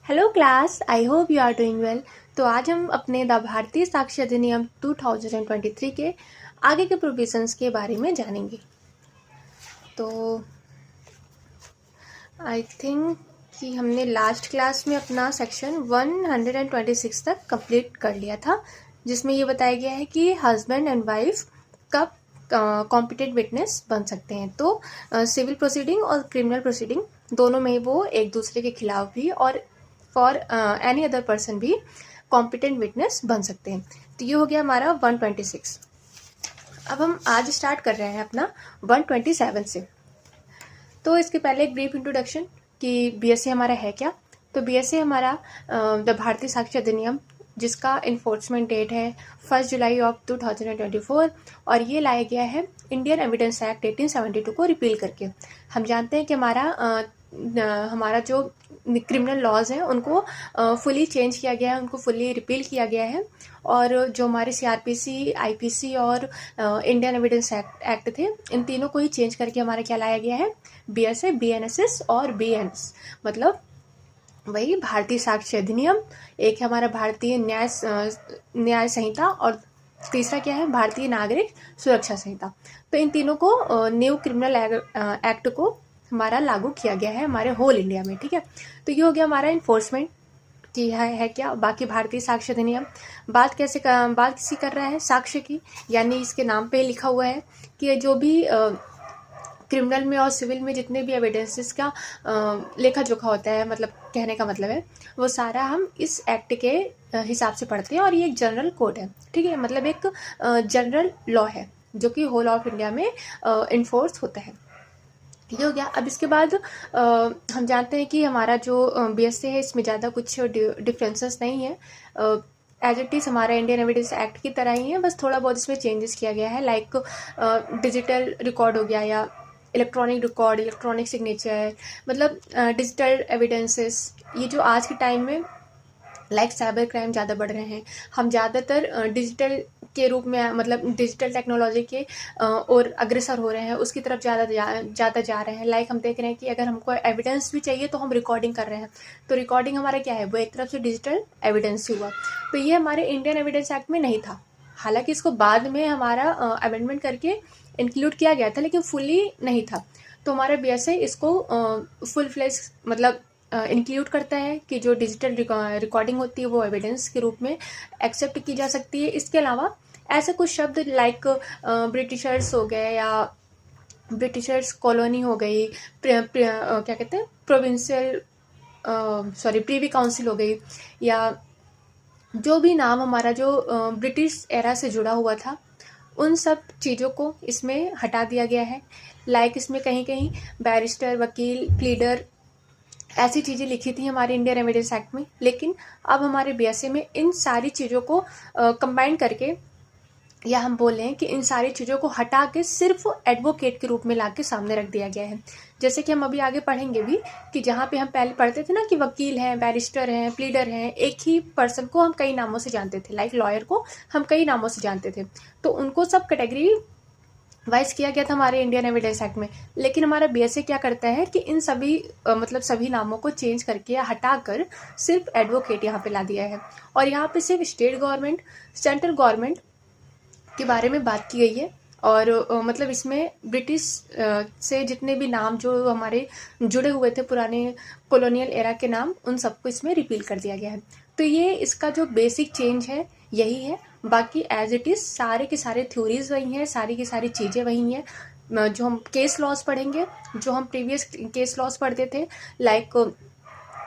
Hello class, I hope you are doing well. तो आज हम अपने द भारतीय साक्ष्य अधिनियम 2023 के आगे के प्रोविजंस के बारे में जानेंगे। तो आई थिंक कि हमने लास्ट क्लास में अपना सेक्शन 126 तक कंप्लीट कर लिया था, जिसमें ये बताया गया है कि हस्बैंड एंड वाइफ कब कॉम्पिटेंट विटनेस बन सकते हैं। तो सिविल प्रोसीडिंग और क्रिमिनल प्रोसीडिंग दोनों में वो एक दूसरे के खिलाफ भी और फॉर एनी अदर पर्सन भी कॉम्पिटेंट विटनेस बन सकते हैं। तो ये हो गया हमारा 126। अब हम आज स्टार्ट कर रहे हैं अपना 127 से। तो इसके पहले एक ब्रीफ इंट्रोडक्शन कि बीएसए हमारा है क्या। तो बीएसए हमारा द भारतीय साक्ष्य अधिनियम, जिसका इन्फोर्समेंट डेट है 1 जुलाई ऑफ 2024, और ये लाया गया है इंडियन एविडेंस एक्ट 1872 को रिपील करके। हम जानते हैं कि हमारा जो क्रिमिनल लॉज हैं उनको फुली चेंज किया गया है, उनको फुली रिपील किया गया है। और जो हमारे सीआरपीसी, आईपीसी और इंडियन एविडेंस एक्ट थे, इन तीनों को ही चेंज करके हमारा क्या लाया गया है, बीएसए, बीएनएसएस और बीएनएस, मतलब वही भारतीय साक्ष्य अधिनियम। एक है हमारा भारतीय न्याय संहिता और तीसरा क्या है, भारतीय नागरिक सुरक्षा संहिता। तो इन तीनों को न्यू क्रिमिनल एक्ट को हमारा लागू किया गया है हमारे होल इंडिया में। ठीक है, तो ये हो गया हमारा इन्फोर्समेंट की है क्या। बाकी भारतीय साक्ष्य अधिनियम बात किसी कर रहा है, साक्ष्य की, यानी इसके नाम पे लिखा हुआ है कि जो भी क्रिमिनल में और सिविल में जितने भी एविडेंसेस का लेखा जोखा होता है, मतलब कहने का मतलब है वो सारा हम इस एक्ट के हिसाब से पढ़ते हैं। और ये एक जनरल कोड है, ठीक है, मतलब एक जनरल लॉ है जो कि होल ऑफ इंडिया में इन्फोर्स होता है। ये हो गया। अब इसके बाद हम जानते हैं कि हमारा जो बीएसए है इसमें ज़्यादा कुछ डिफरेंसेस नहीं है, एज इट इज़ हमारा इंडियन एविडेंस एक्ट की तरह ही है, बस थोड़ा बहुत इसमें चेंजेस किया गया है। लाइक डिजिटल रिकॉर्ड हो गया, या इलेक्ट्रॉनिक रिकॉर्ड, इलेक्ट्रॉनिक सिग्नेचर, मतलब डिजिटल एविडेंसेस। ये जो आज के टाइम में लाइक साइबर क्राइम ज़्यादा बढ़ रहे हैं, हम ज़्यादातर डिजिटल के रूप में, मतलब डिजिटल टेक्नोलॉजी के और अग्रसर हो रहे हैं, उसकी तरफ ज़्यादा जा रहे हैं। लाइक हम देख रहे हैं कि अगर हमको एविडेंस भी चाहिए तो हम रिकॉर्डिंग कर रहे हैं, तो रिकॉर्डिंग हमारा क्या है, वो एक तरफ से डिजिटल एविडेंस ही हुआ। तो ये हमारे इंडियन एविडेंस एक्ट में नहीं था, हालांकि इसको बाद में हमारा अमेंडमेंट करके इंक्लूड किया गया था, लेकिन फुली नहीं था। तो हमारा बीएसए इसको फुल फ्लेज मतलब इंक्लूड करता है कि जो डिजिटल रिकॉर्डिंग होती है वो एविडेंस के रूप में एक्सेप्ट की जा सकती है। इसके अलावा ऐसे कुछ शब्द लाइक ब्रिटिशर्स हो गए, या ब्रिटिशर्स कॉलोनी हो गई, क्या कहते हैं, प्रोविंशियल प्रीवी काउंसिल हो गई, या जो भी नाम हमारा जो ब्रिटिश एरा से जुड़ा हुआ था, उन सब चीज़ों को इसमें हटा दिया गया है। लाइक इसमें कहीं कहीं बैरिस्टर, वकील, प्लीडर, ऐसी चीज़ें लिखी थी हमारे इंडियन एविडेंस एक्ट में, लेकिन अब हमारे बीएसए में इन सारी चीज़ों को कंबाइन करके, या हम बोल रहे हैं कि इन सारी चीज़ों को हटा के सिर्फ एडवोकेट के रूप में ला के सामने रख दिया गया है। जैसे कि हम अभी आगे पढ़ेंगे भी कि जहाँ पे हम पहले पढ़ते थे ना कि वकील हैं, बैरिस्टर हैं, प्लीडर हैं, एक ही पर्सन को हम कई नामों से जानते थे, लाइक लॉयर को हम कई नामों से जानते थे, तो उनको सब कैटेगरी वाइज किया गया था हमारे इंडियन एविडेंस एक्ट में। लेकिन हमारा बीएसए क्या करता है कि इन सभी मतलब सभी नामों को चेंज करके या हटाकर सिर्फ एडवोकेट यहाँ पे ला दिया है। और यहाँ पे सिर्फ स्टेट गवर्नमेंट, सेंट्रल गवर्नमेंट के बारे में बात की गई है, और मतलब इसमें ब्रिटिश से जितने भी नाम जो हमारे जुड़े हुए थे पुराने कॉलोनियल एरा के नाम, उन सबको इसमें रिपील कर दिया गया है। तो ये इसका जो बेसिक चेंज है यही है। बाकी एज इट इज़ सारे के सारे थ्योरीज वही हैं, सारी की सारी चीज़ें वही हैं। जो हम केस लॉज पढ़ेंगे, जो हम प्रीवियस केस लॉज पढ़ते थे, लाइक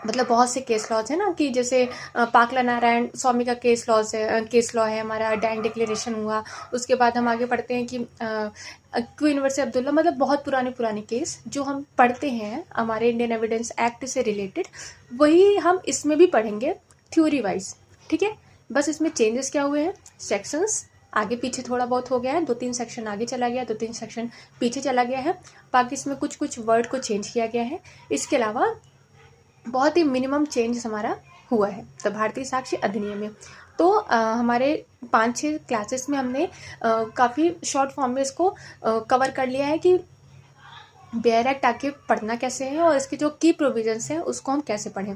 मतलब बहुत से केस लॉज है ना, कि जैसे पाकला नारायण स्वामी का केस लॉ है हमारा, डैंग डिक्लेरेशन हुआ। उसके बाद हम आगे पढ़ते हैं कि क्वीन वर्सेस अब्दुल्ला, मतलब बहुत पुराने केस जो हम पढ़ते हैं हमारे इंडियन एविडेंस एक्ट से रिलेटेड, वही हम इसमें भी पढ़ेंगे थ्योरी वाइज। ठीक है, बस इसमें चेंजेस क्या हुए हैं, सेक्शंस आगे पीछे थोड़ा बहुत हो गया है, 2-3 सेक्शन आगे चला गया, 2-3 सेक्शन पीछे चला गया है। बाकी इसमें कुछ वर्ड को चेंज किया गया है। इसके अलावा बहुत ही मिनिमम चेंज हमारा हुआ है तो भारतीय साक्ष्य अधिनियम में। तो हमारे 5-6 क्लासेस में हमने काफ़ी शॉर्ट फॉर्म में इसको कवर कर लिया है कि बेयर एक्ट आके पढ़ना कैसे है और इसके जो की प्रोविजंस हैं उसको हम कैसे पढ़ें।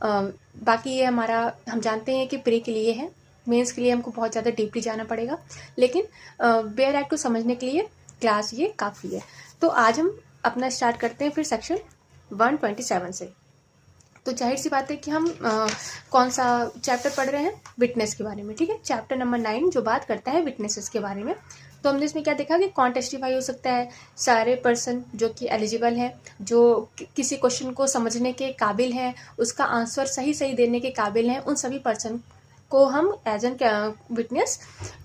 बाकी ये हमारा, हम जानते हैं कि प्री के लिए है, मेंस के लिए हमको बहुत ज़्यादा डीपली जाना पड़ेगा, लेकिन बेयर एक्ट को समझने के लिए क्लास ये काफ़ी है। तो आज हम अपना स्टार्ट करते हैं फिर सेक्शन 127 से। तो जाहिर सी बात है कि हम कौन सा चैप्टर पढ़ रहे हैं, विटनेस के बारे में, ठीक है। चैप्टर नंबर 9 जो बात करता है विटनेसेस के बारे में। तो हमने इसमें क्या देखा कि कौन टेस्टिफाई हो सकता है, सारे पर्सन जो कि एलिजिबल है, जो किसी क्वेश्चन को समझने के काबिल हैं, उसका आंसर सही सही देने के काबिल हैं, उन सभी पर्सन को हम एज एन विटनेस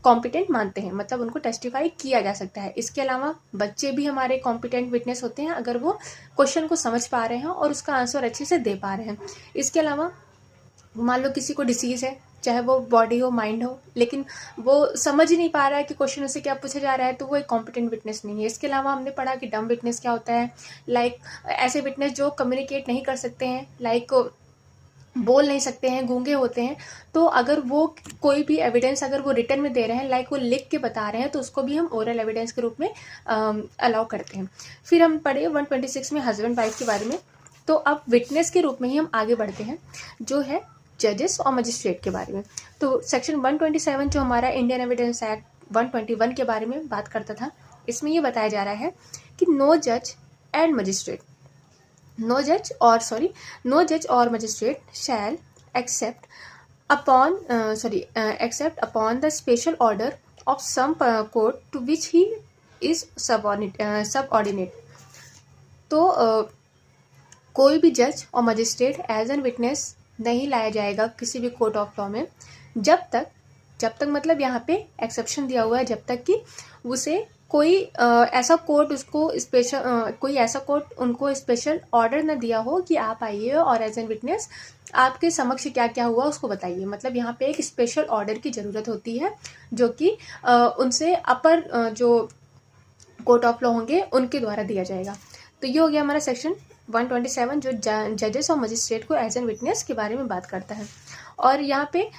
कॉम्पिटेंट मानते हैं, मतलब उनको टेस्टिफाई किया जा सकता है। इसके अलावा बच्चे भी हमारे कॉम्पिटेंट विटनेस होते हैं अगर वो क्वेश्चन को समझ पा रहे हैं और उसका आंसर अच्छे से दे पा रहे हैं। इसके अलावा मान लो किसी को डिसीज़ है, चाहे वो बॉडी हो माइंड हो, लेकिन वो समझ ही नहीं पा रहा है कि क्वेश्चन उससे क्या पूछा जा रहा है, तो वो एक कॉम्पिटेंट विटनेस नहीं है। इसके अलावा हमने पढ़ा कि डम विटनेस क्या होता है, लाइक ऐसे विटनेस जो कम्युनिकेट नहीं कर सकते हैं, लाइक बोल नहीं सकते हैं, गूंगे होते हैं। तो अगर वो कोई भी एविडेंस अगर वो रिटर्न में दे रहे हैं, लाइक वो लिख के बता रहे हैं, तो उसको भी हम ओरल एविडेंस के रूप में अलाउ करते हैं। फिर हम पढ़े 126 में हस्बैंड वाइफ के बारे में। तो अब विटनेस के रूप में ही हम आगे बढ़ते हैं, जो है जजेस और मजिस्ट्रेट के बारे में। तो सेक्शन 127 जो हमारा इंडियन एविडेंस एक्ट 121 के बारे में बात करता था, इसमें ये बताया जा रहा है कि नो जज and magistrate, no judge or magistrate shall accept upon the special order of some court to which he is subordinate। तो कोई भी जज और मजिस्ट्रेट एज एन विटनेस नहीं लाया जाएगा किसी भी कोर्ट ऑफ लॉ में, जब तक मतलब यहाँ पे एक्सेप्शन दिया हुआ है, जब तक कि उसे कोई ऐसा कोर्ट उसको स्पेशल कोई ऐसा कोर्ट उनको स्पेशल ऑर्डर न दिया हो कि आप आइए और एज एन विटनेस आपके समक्ष क्या क्या हुआ उसको बताइए। मतलब यहाँ पे एक स्पेशल ऑर्डर की ज़रूरत होती है, जो कि उनसे अपर जो कोर्ट ऑफ लॉ होंगे उनके द्वारा दिया जाएगा। तो ये हो गया हमारा सेक्शन 127 जो जजेस और मजिस्ट्रेट को एज एन विटनेस के बारे में बात करता है। और यहाँ पे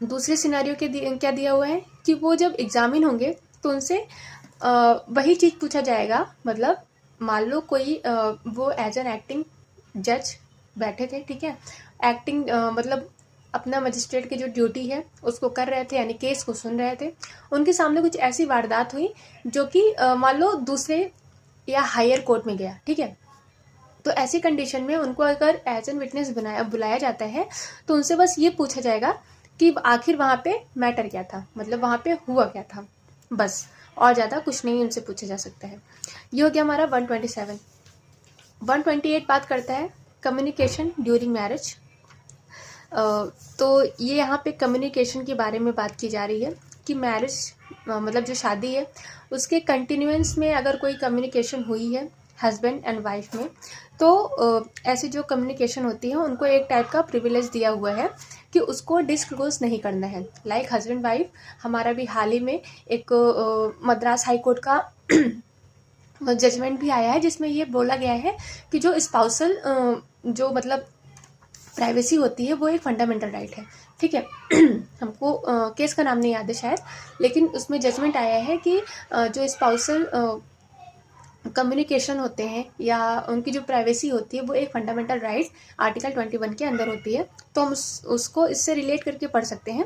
दूसरे सिनेरियो के क्या दिया हुआ है कि वो जब एग्जामिन होंगे तो उनसे वही चीज़ पूछा जाएगा। मतलब मान लो कोई वो एज एन एक्टिंग जज बैठे थे, ठीक है, एक्टिंग मतलब अपना मजिस्ट्रेट की जो ड्यूटी है उसको कर रहे थे, यानी केस को सुन रहे थे। उनके सामने कुछ ऐसी वारदात हुई जो कि मान लो दूसरे या हायर कोर्ट में गया, ठीक है। तो ऐसी कंडीशन में उनको अगर एज एन विटनेस बुलाया जाता है तो उनसे बस ये पूछा जाएगा कि आखिर वहाँ पे मैटर क्या था, मतलब वहाँ पे हुआ क्या था, बस, और ज़्यादा कुछ नहीं उनसे पूछा जा सकता है। ये हो गया हमारा 127। 128 बात करता है कम्युनिकेशन ड्यूरिंग मैरिज। तो ये यहाँ पे कम्युनिकेशन के बारे में बात की जा रही है कि मैरिज मतलब जो शादी है उसके कंटिन्यूएंस में अगर कोई कम्युनिकेशन हुई है हस्बैंड एंड वाइफ में, तो ऐसी जो कम्युनिकेशन होती है उनको एक टाइप का प्रिविलेज दिया हुआ है कि उसको डिस्क्लोज नहीं करना है। लाइक हस्बैंड वाइफ, हमारा भी हाल ही में एक मद्रास हाई कोर्ट का जजमेंट भी आया है जिसमें ये बोला गया है कि जो स्पाउसल जो मतलब प्राइवेसी होती है वो एक फंडामेंटल राइट है, ठीक है। हमको केस का नाम नहीं याद है शायद, लेकिन उसमें जजमेंट आया है कि जो स्पाउसल कम्युनिकेशन होते हैं या उनकी जो प्राइवेसी होती है वो एक फंडामेंटल राइट आर्टिकल 21 के अंदर होती है। तो हम उसको इससे रिलेट करके पढ़ सकते हैं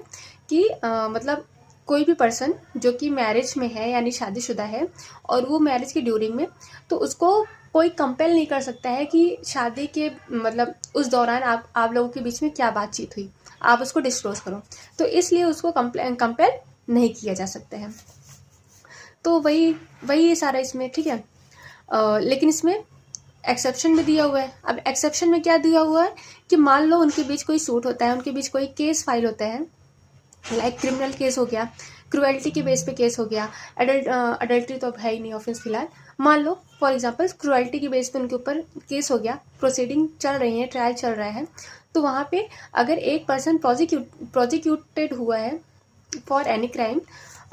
कि मतलब कोई भी पर्सन जो कि मैरिज में है यानी शादीशुदा है और वो मैरिज की ड्यूरिंग में, तो उसको कोई कंपेल नहीं कर सकता है कि शादी के मतलब उस दौरान आप लोगों के बीच में क्या बातचीत हुई, आप उसको डिस्क्लोज करो। तो इसलिए उसको कंपेल नहीं किया जा सकता है। तो वही सारा इसमें, ठीक है। लेकिन इसमें एक्सेप्शन भी दिया हुआ है। अब एक्सेप्शन में क्या दिया हुआ है कि मान लो उनके बीच कोई सूट होता है, उनके बीच कोई केस फाइल होता है, लाइक क्रिमिनल केस हो गया, क्रुएल्टी के बेस पे केस हो गया, अडल्ट्री तो अब है ही नहीं ऑफेंस फिलहाल। मान लो फॉर एग्जांपल क्रुएल्टी के बेस पे उनके ऊपर केस हो गया, प्रोसीडिंग चल रही है, ट्रायल चल रहा है। तो वहाँ पे अगर एक पर्सन प्रोसिक्यूटेड हुआ है फॉर एनी क्राइम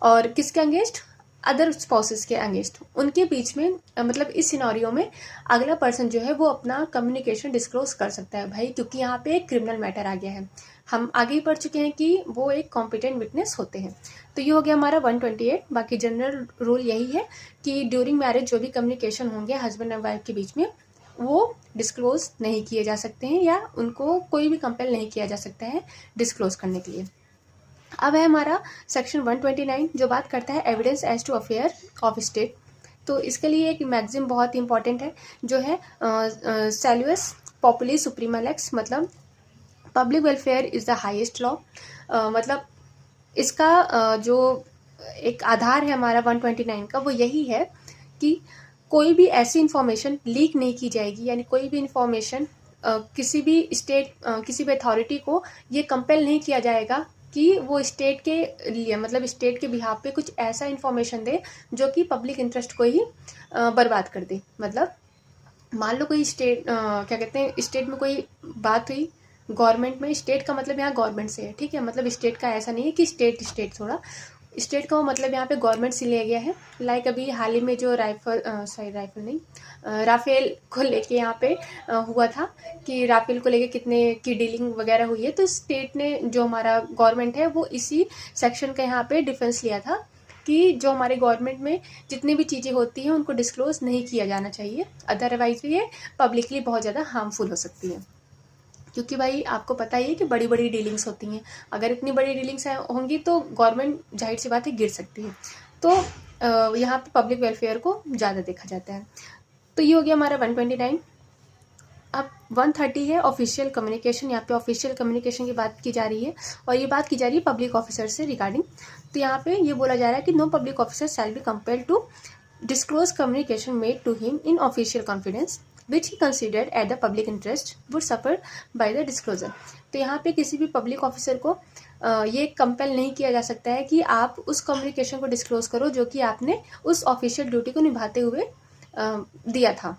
और किसके अगेंस्ट, अदर स्पाउसेस के अगेंस्ट, उनके बीच में मतलब इस सिनेरियो में अगला पर्सन जो है वो अपना कम्युनिकेशन डिस्क्लोज कर सकता है भाई, क्योंकि यहाँ पे एक क्रिमिनल मैटर आ गया है। हम आगे ही पढ़ चुके हैं कि वो एक कॉम्पिटेंट विटनेस होते हैं। तो ये हो गया हमारा 128। बाकी जनरल रूल यही है कि ड्यूरिंग मैरिज जो भी कम्युनिकेशन होंगे हस्बैंड एंड वाइफ के बीच में वो डिस्क्लोज़ नहीं किए जा सकते हैं या उनको कोई भी कंपेल नहीं किया जा सकता है डिस्क्लोज़ करने के लिए। अब है हमारा सेक्शन 129 जो बात करता है evidence as to affair of state. तो इसके लिए एक मैगजीम बहुत ही इंपॉर्टेंट है जो है सैल्यूस पॉपुली सुप्रीमा लेक्स, मतलब public welfare is the highest law. मतलब इसका जो एक आधार है हमारा 129 का वो यही है कि कोई भी ऐसी इंफॉर्मेशन लीक नहीं की जाएगी, यानी कोई भी इंफॉर्मेशन किसी भी स्टेट किसी भी अथॉरिटी को ये कंपेल नहीं किया जाएगा कि वो स्टेट के लिए, मतलब स्टेट के बिहाफ पे कुछ ऐसा इंफॉर्मेशन दे जो कि पब्लिक इंटरेस्ट को ही बर्बाद कर दे। मतलब मान लो कोई स्टेट क्या कहते हैं, स्टेट में कोई बात हुई गवर्नमेंट में, स्टेट का मतलब यहाँ गवर्नमेंट से है, ठीक है, मतलब स्टेट का ऐसा नहीं है कि स्टेट थोड़ा, स्टेट का वो मतलब यहाँ पे गवर्नमेंट से लिया गया है। लाइक अभी हाल ही में जो राफेल को लेके यहाँ पे हुआ था कि राफेल को लेके कितने की डीलिंग वगैरह हुई है, तो स्टेट ने जो हमारा गवर्नमेंट है वो इसी सेक्शन का यहाँ पे डिफेंस लिया था कि जो हमारे गवर्नमेंट में जितनी भी चीज़ें होती हैं उनको डिस्क्लोज नहीं किया जाना चाहिए, अदरवाइज ये पब्लिकली बहुत ज़्यादा हार्मफुल हो सकती है। क्योंकि भाई आपको पता ही है कि बड़ी बड़ी डीलिंग्स होती हैं, अगर इतनी बड़ी डीलिंग्स होंगी तो गवर्नमेंट जाहिर सी बात है गिर सकती है। तो यहाँ पे पब्लिक वेलफेयर को ज़्यादा देखा जाता है। तो ये हो गया हमारा 129। अब 130 है ऑफिशियल कम्युनिकेशन। यहाँ पे ऑफिशियल कम्युनिकेशन की बात की जा रही है और ये बात की जा रही है पब्लिक ऑफिसर से रिगार्डिंग। तो यहाँ पे ये बोला जा रहा है कि no public officer shall be compelled to disclose communication made to him in official confidence which he considered at the public interest would suffer by the disclosure. तो यहाँ पे किसी भी पब्लिक ऑफिसर को ये कंपेल नहीं किया जा सकता है कि आप उस कम्युनिकेशन को डिस्क्लोज करो जो कि आपने उस ऑफिशियल ड्यूटी को निभाते हुए दिया था।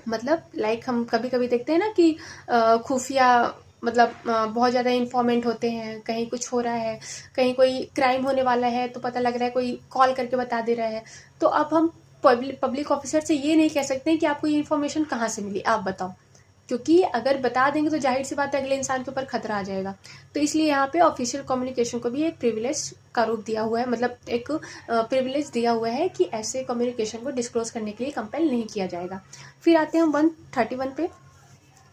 मतलब लाइक हम कभी कभी देखते हैं ना कि खुफिया मतलब बहुत ज़्यादा इन्फॉर्मेंट होते हैं, कहीं कुछ हो रहा है, कहीं कोई क्राइम होने वाला है तो पता लग रहा है, कोई कॉल करके बता दे रहा है। तो अब हम पब्लिक ऑफिसर से ये नहीं कह सकते कि आपको ये इन्फॉर्मेशन कहाँ से मिली, आप बताओ, क्योंकि अगर बता देंगे तो जाहिर सी बात है अगले इंसान के ऊपर खतरा आ जाएगा। तो इसलिए यहाँ पे ऑफिशियल कम्युनिकेशन को भी एक प्रिविलेज का रूप दिया हुआ है, मतलब एक प्रिविलेज दिया हुआ है कि ऐसे कम्युनिकेशन को डिस्क्लोज करने के लिए कंपेल नहीं किया जाएगा। फिर आते हैं हम 131 पे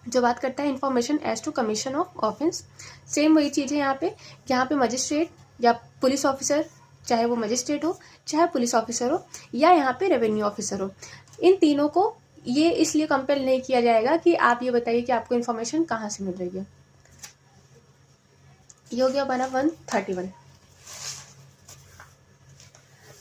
जो बात करता है information as to commission of offence. Same वही चीज़ है यहाँ पे मजिस्ट्रेट या पुलिस ऑफिसर, चाहे वो मजिस्ट्रेट हो चाहे पुलिस ऑफिसर हो या यहाँ पे रेवेन्यू ऑफिसर हो, इन तीनों को ये इसलिए कंपेल नहीं किया जाएगा कि आप ये बताइए कि आपको इन्फॉर्मेशन कहाँ से मिल रही है। ये हो गया बना 131।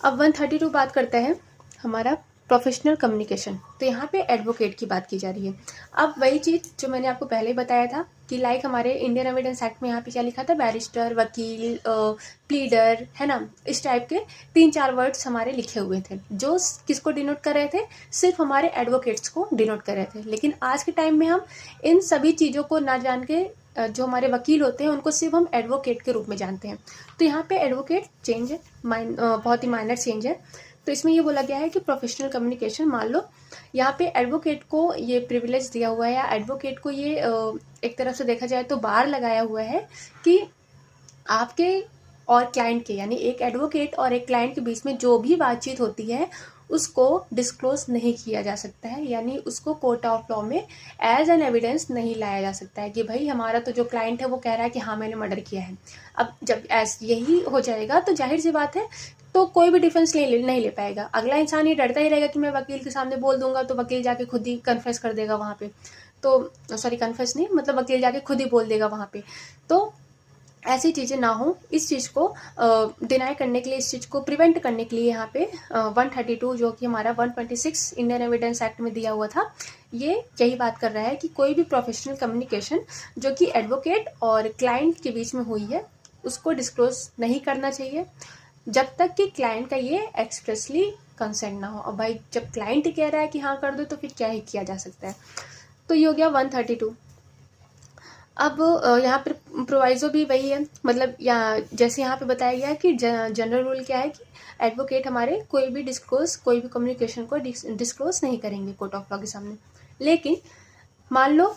अब 132 बात करता है हमारा प्रोफेशनल कम्युनिकेशन। तो यहाँ पे एडवोकेट की बात की जा रही है। अब वही चीज़ जो मैंने आपको पहले बताया था कि लाइक हमारे इंडियन एविडेंस एक्ट में यहाँ पे क्या लिखा था, बैरिस्टर, वकील, प्लीडर, है ना, इस टाइप के 3-4 वर्ड्स हमारे लिखे हुए थे जो किसको डिनोट कर रहे थे, सिर्फ हमारे एडवोकेट्स को डिनोट कर रहे थे। लेकिन आज के टाइम में हम इन सभी चीज़ों को ना जान के जो हमारे वकील होते हैं उनको सिर्फ हम एडवोकेट के रूप में जानते हैं। तो यहाँ पे एडवोकेट चेंज है, बहुत ही माइनर चेंज है। तो इसमें ये बोला गया है कि प्रोफेशनल कम्युनिकेशन, मान लो यहाँ पे एडवोकेट को ये प्रिविलेज दिया हुआ है या एडवोकेट को ये एक तरफ से देखा जाए तो बार लगाया हुआ है कि आपके और क्लाइंट के, यानी एक एडवोकेट और एक क्लाइंट के बीच में जो भी बातचीत होती है उसको डिस्क्लोज नहीं किया जा सकता है, यानी उसको कोर्ट ऑफ लॉ में एज एन एविडेंस नहीं लाया जा सकता है कि भाई हमारा तो जो क्लाइंट है वो कह रहा है कि हाँ मैंने मर्डर किया है। अब जब यही हो जाएगा तो जाहिर सी बात है तो कोई भी डिफेंस नहीं ले पाएगा। अगला इंसान ये डरता ही रहेगा कि मैं वकील के सामने बोल दूंगा तो वकील जाके खुद ही कन्फेस कर देगा वहाँ पे, तो सॉरी कन्फेस नहीं, मतलब वकील जाके खुद ही बोल देगा वहाँ पे। तो ऐसी चीज़ें ना हो, इस चीज़ को डिनाई करने के लिए, इस चीज़ को प्रिवेंट करने के लिए यहाँ पे 132 जो कि हमारा 126 इंडियन एविडेंस एक्ट में दिया हुआ था, ये यही बात कर रहा है कि कोई भी प्रोफेशनल कम्युनिकेशन जो कि एडवोकेट और क्लाइंट के बीच में हुई है उसको डिस्क्लोज नहीं करना चाहिए जब तक कि क्लाइंट का ये एक्सप्रेसली कंसेंट ना हो। और भाई जब क्लाइंट ही कह रहा है कि हाँ कर दो तो फिर क्या ही किया जा सकता है। तो ये हो गया 132। अब यहाँ पर प्रोवाइजो भी वही है, मतलब जैसे यहाँ पे बताया गया है कि जनरल रूल क्या है कि एडवोकेट हमारे कोई भी कम्युनिकेशन को डिस्क्लोज नहीं करेंगे कोर्ट ऑफ लॉ के सामने। लेकिन मान लो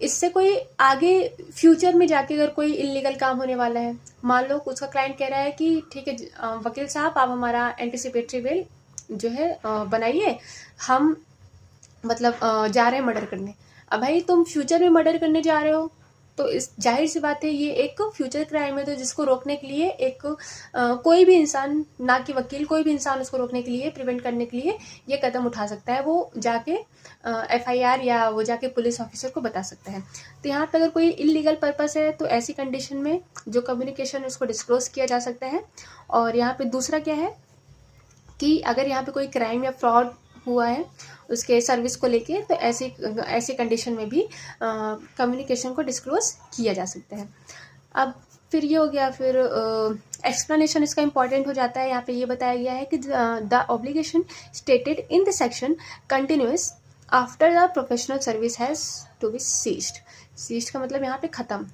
इससे कोई आगे फ्यूचर में जाके अगर कोई इलीगल काम होने वाला है, मान लो उसका क्लाइंट कह रहा है कि ठीक है वकील साहब आप हमारा एंटिसिपेटरी बेल जो है बनाइए, हम मतलब जा रहे हैं मर्डर करने। अब भाई तुम फ्यूचर में मर्डर करने जा रहे हो, तो इस जाहिर सी बात है ये एक फ्यूचर क्राइम है, तो जिसको रोकने के लिए एक कोई भी इंसान, ना कि वकील, कोई भी इंसान उसको रोकने के लिए, प्रिवेंट करने के लिए ये कदम उठा सकता है। वो जाके एफआईआर या वो जाके पुलिस ऑफिसर को बता सकता है। तो यहाँ पे अगर कोई इलीगल पर्पस है तो ऐसी कंडीशन में जो कम्युनिकेशन है उसको डिस्क्लोज किया जा सकता है। और यहाँ पे दूसरा क्या है कि अगर यहाँ पे कोई क्राइम या फ्रॉड हुआ है उसके सर्विस को लेके, तो ऐसी कंडीशन में भी कम्युनिकेशन को डिस्क्लोज किया जा सकता है। अब फिर ये हो गया, फिर एक्सप्लेनेशन इसका इंपॉर्टेंट हो जाता है। यहाँ पे ये बताया गया है कि the obligation stated in the section continues after the professional service has to be ceased. Ceased का मतलब यहाँ पे ख़त्म,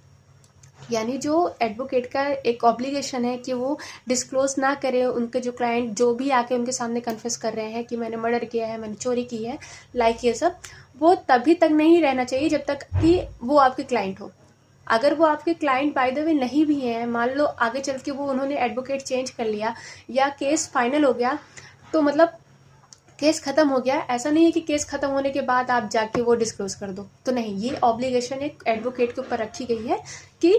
यानी जो एडवोकेट का एक ऑब्लिगेशन है कि वो डिस्क्लोज ना करे उनके जो क्लाइंट जो भी आके उनके सामने कन्फेस कर रहे हैं कि मैंने मर्डर किया है, मैंने चोरी की है, लाइक ये सब, वो तभी तक नहीं रहना चाहिए जब तक कि वो आपके क्लाइंट हो। अगर वो आपके क्लाइंट बाय द वे नहीं भी हैं, मान लो आगे चल के वो उन्होंने एडवोकेट चेंज कर लिया या केस फाइनल हो गया, तो मतलब केस खत्म हो गया, ऐसा नहीं है कि केस खत्म होने के बाद आप जाके वो डिस्क्लोज कर दो, तो नहीं, ये ऑब्लिगेशन एक एडवोकेट के ऊपर रखी गई है कि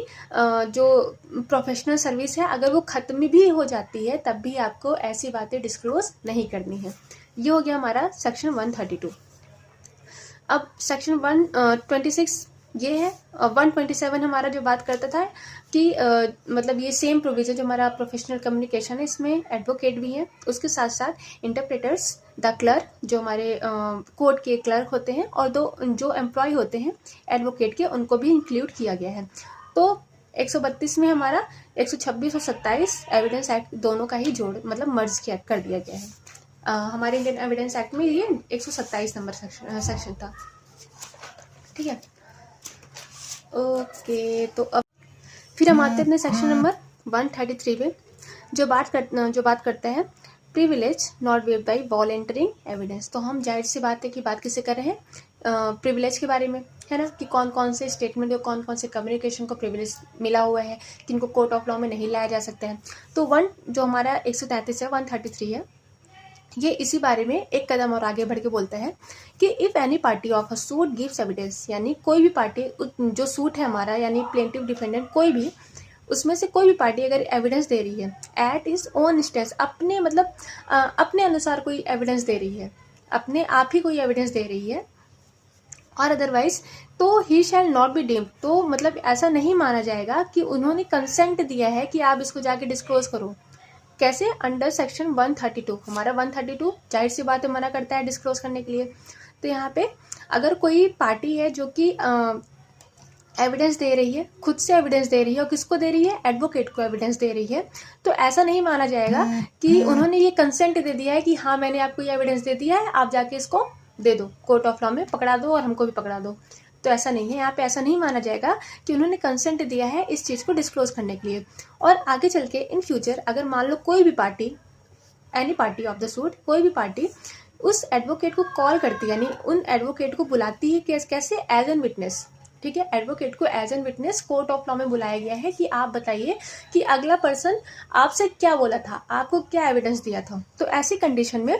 जो प्रोफेशनल सर्विस है अगर वो खत्म भी हो जाती है तब भी आपको ऐसी बातें डिस्क्लोज नहीं करनी है। ये हो गया हमारा सेक्शन 132। अब सेक्शन 126 ये है। 127 हमारा जो बात करता था कि मतलब ये सेम प्रोविजन जो हमारा प्रोफेशनल कम्युनिकेशन है, इसमें एडवोकेट भी हैं, उसके साथ साथ इंटरप्रेटर्स, द क्लर्क जो हमारे कोर्ट के क्लर्क होते हैं, और जो एम्प्लॉय होते हैं एडवोकेट के, उनको भी इंक्लूड किया गया है। तो 132 में हमारा 126 और 27 एविडेंस एक्ट दोनों का ही जोड़ मतलब मर्ज किया कर दिया गया है। हमारे इंडियन एविडेंस एक्ट में ये 127 नंबर सेक्शन था। ठीक है, ओके। तो अब फिर हम आते हैं अपने सेक्शन नंबर 133 पे, जो बात करते हैं privilege not waived by volunteering evidence. तो हम जाहिर सी बात है कि बात किससे कर रहे हैं, प्रिविलेज के बारे में, है ना, कि कौन कौन से स्टेटमेंट या कौन कौन से कम्युनिकेशन को प्रिविलेज मिला हुआ है, किनको कोर्ट ऑफ लॉ में नहीं लाया जा सकता है। तो जो हमारा 133 है, 133 है, ये इसी बारे में एक कदम और आगे बढ़ के बोलता है कि if any party of a suit gives evidence, यानी कोई भी पार्टी, जो सूट है हमारा यानी प्लेंटिव डिफेंडेंट, कोई भी उसमें से कोई भी पार्टी अगर एविडेंस दे रही है एट इज ओन स्टेंस, अपने मतलब अपने अनुसार कोई एविडेंस दे रही है, अपने आप ही कोई एविडेंस दे रही है, और अदरवाइज, तो ही शैल नॉट बी डीम्ड, तो मतलब ऐसा नहीं माना जाएगा कि उन्होंने कंसेंट दिया है कि आप इसको जाके डिस्क्लोज करो। कैसे, अंडर सेक्शन 132, हमारा 132 जाहिर सी बात है मना करता है डिस्क्लोज करने के लिए। तो यहाँ पे अगर कोई पार्टी है जो कि एविडेंस दे रही है, खुद से एविडेंस दे रही है, और किसको दे रही है, एडवोकेट को एविडेंस दे रही है, तो ऐसा नहीं माना जाएगा कि उन्होंने ये कंसेंट दे दिया है कि हाँ मैंने आपको ये एविडेंस दे दिया है, आप जाके इसको दे दो, कोर्ट ऑफ लॉ में पकड़ा दो और हमको भी पकड़ा दो। तो ऐसा नहीं है, यहाँ पे ऐसा नहीं माना जाएगा कि उन्होंने कंसेंट दिया है इस चीज़ को डिस्क्लोज करने के लिए। और आगे चल के इन फ्यूचर अगर मान लो कोई भी party, any party of the suit, कोई भी पार्टी उस एडवोकेट को कॉल करती है, यानी उन एडवोकेट को बुलाती है कैसे, एज एन विटनेस। ठीक है, एडवोकेट को as an witness court of law में बुलाया गया है कि आप बताइए कि अगला पर्सन आपसे क्या बोला था, आपको क्या एविडेंस दिया था। तो ऐसी कंडीशन में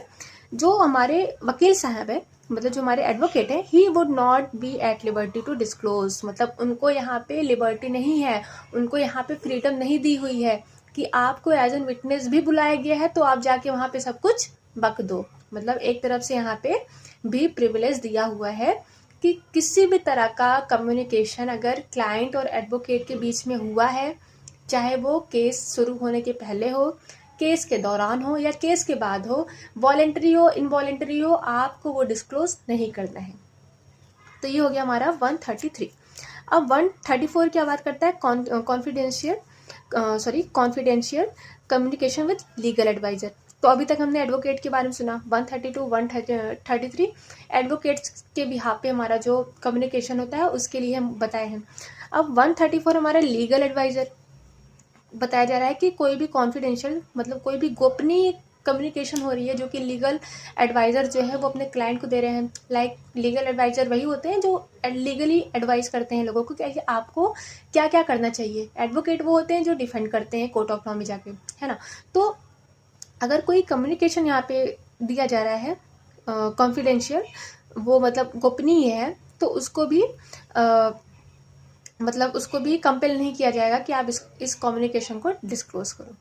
जो हमारे वकील साहब है, मतलब जो हमारे एडवोकेट है, he would not be at liberty to disclose, मतलब उनको यहाँ पे लिबर्टी नहीं है, उनको यहाँ पे फ्रीडम नहीं दी हुई है कि आपको एज एन विटनेस भी बुलाया गया है तो आप जाके वहाँ पे सब कुछ बक दो। मतलब एक तरफ से यहाँ पे भी प्रिविलेज दिया हुआ है कि किसी भी तरह का कम्युनिकेशन अगर क्लाइंट और एडवोकेट के बीच में हुआ है, चाहे वो केस शुरू होने के पहले हो, केस के दौरान हो या केस के बाद हो, वॉलेंटरी हो इनवॉलेंटरी हो, आपको वो डिस्क्लोज नहीं करना है। तो ये हो गया हमारा 133। अब 134 क्या बात करता है, confidential communication with legal adviser. तो अभी तक हमने एडवोकेट के बारे में सुना, 132 133 एडवोकेट्स के बिहाफ पे हमारा जो कम्युनिकेशन होता है उसके लिए हम बताए हैं। अब 134 हमारा लीगल एडवाइजर बताया जा रहा है कि कोई भी कॉन्फिडेंशियल मतलब कोई भी गोपनीय कम्युनिकेशन हो रही है जो कि लीगल एडवाइज़र जो है वो अपने क्लाइंट को दे रहे हैं। लाइक लीगल एडवाइज़र वही होते हैं जो लीगली एडवाइस करते हैं लोगों को कि आपको क्या क्या करना चाहिए। एडवोकेट वो होते हैं जो डिफेंड करते हैं कोर्ट ऑफ लॉ में जाके, है ना। तो अगर कोई कम्युनिकेशन यहाँ पे दिया जा रहा है कॉन्फिडेंशियल वो मतलब गोपनीय है, तो उसको भी मतलब उसको भी कंपेल नहीं किया जाएगा कि आप इस कम्युनिकेशन को डिस्क्लोज करो।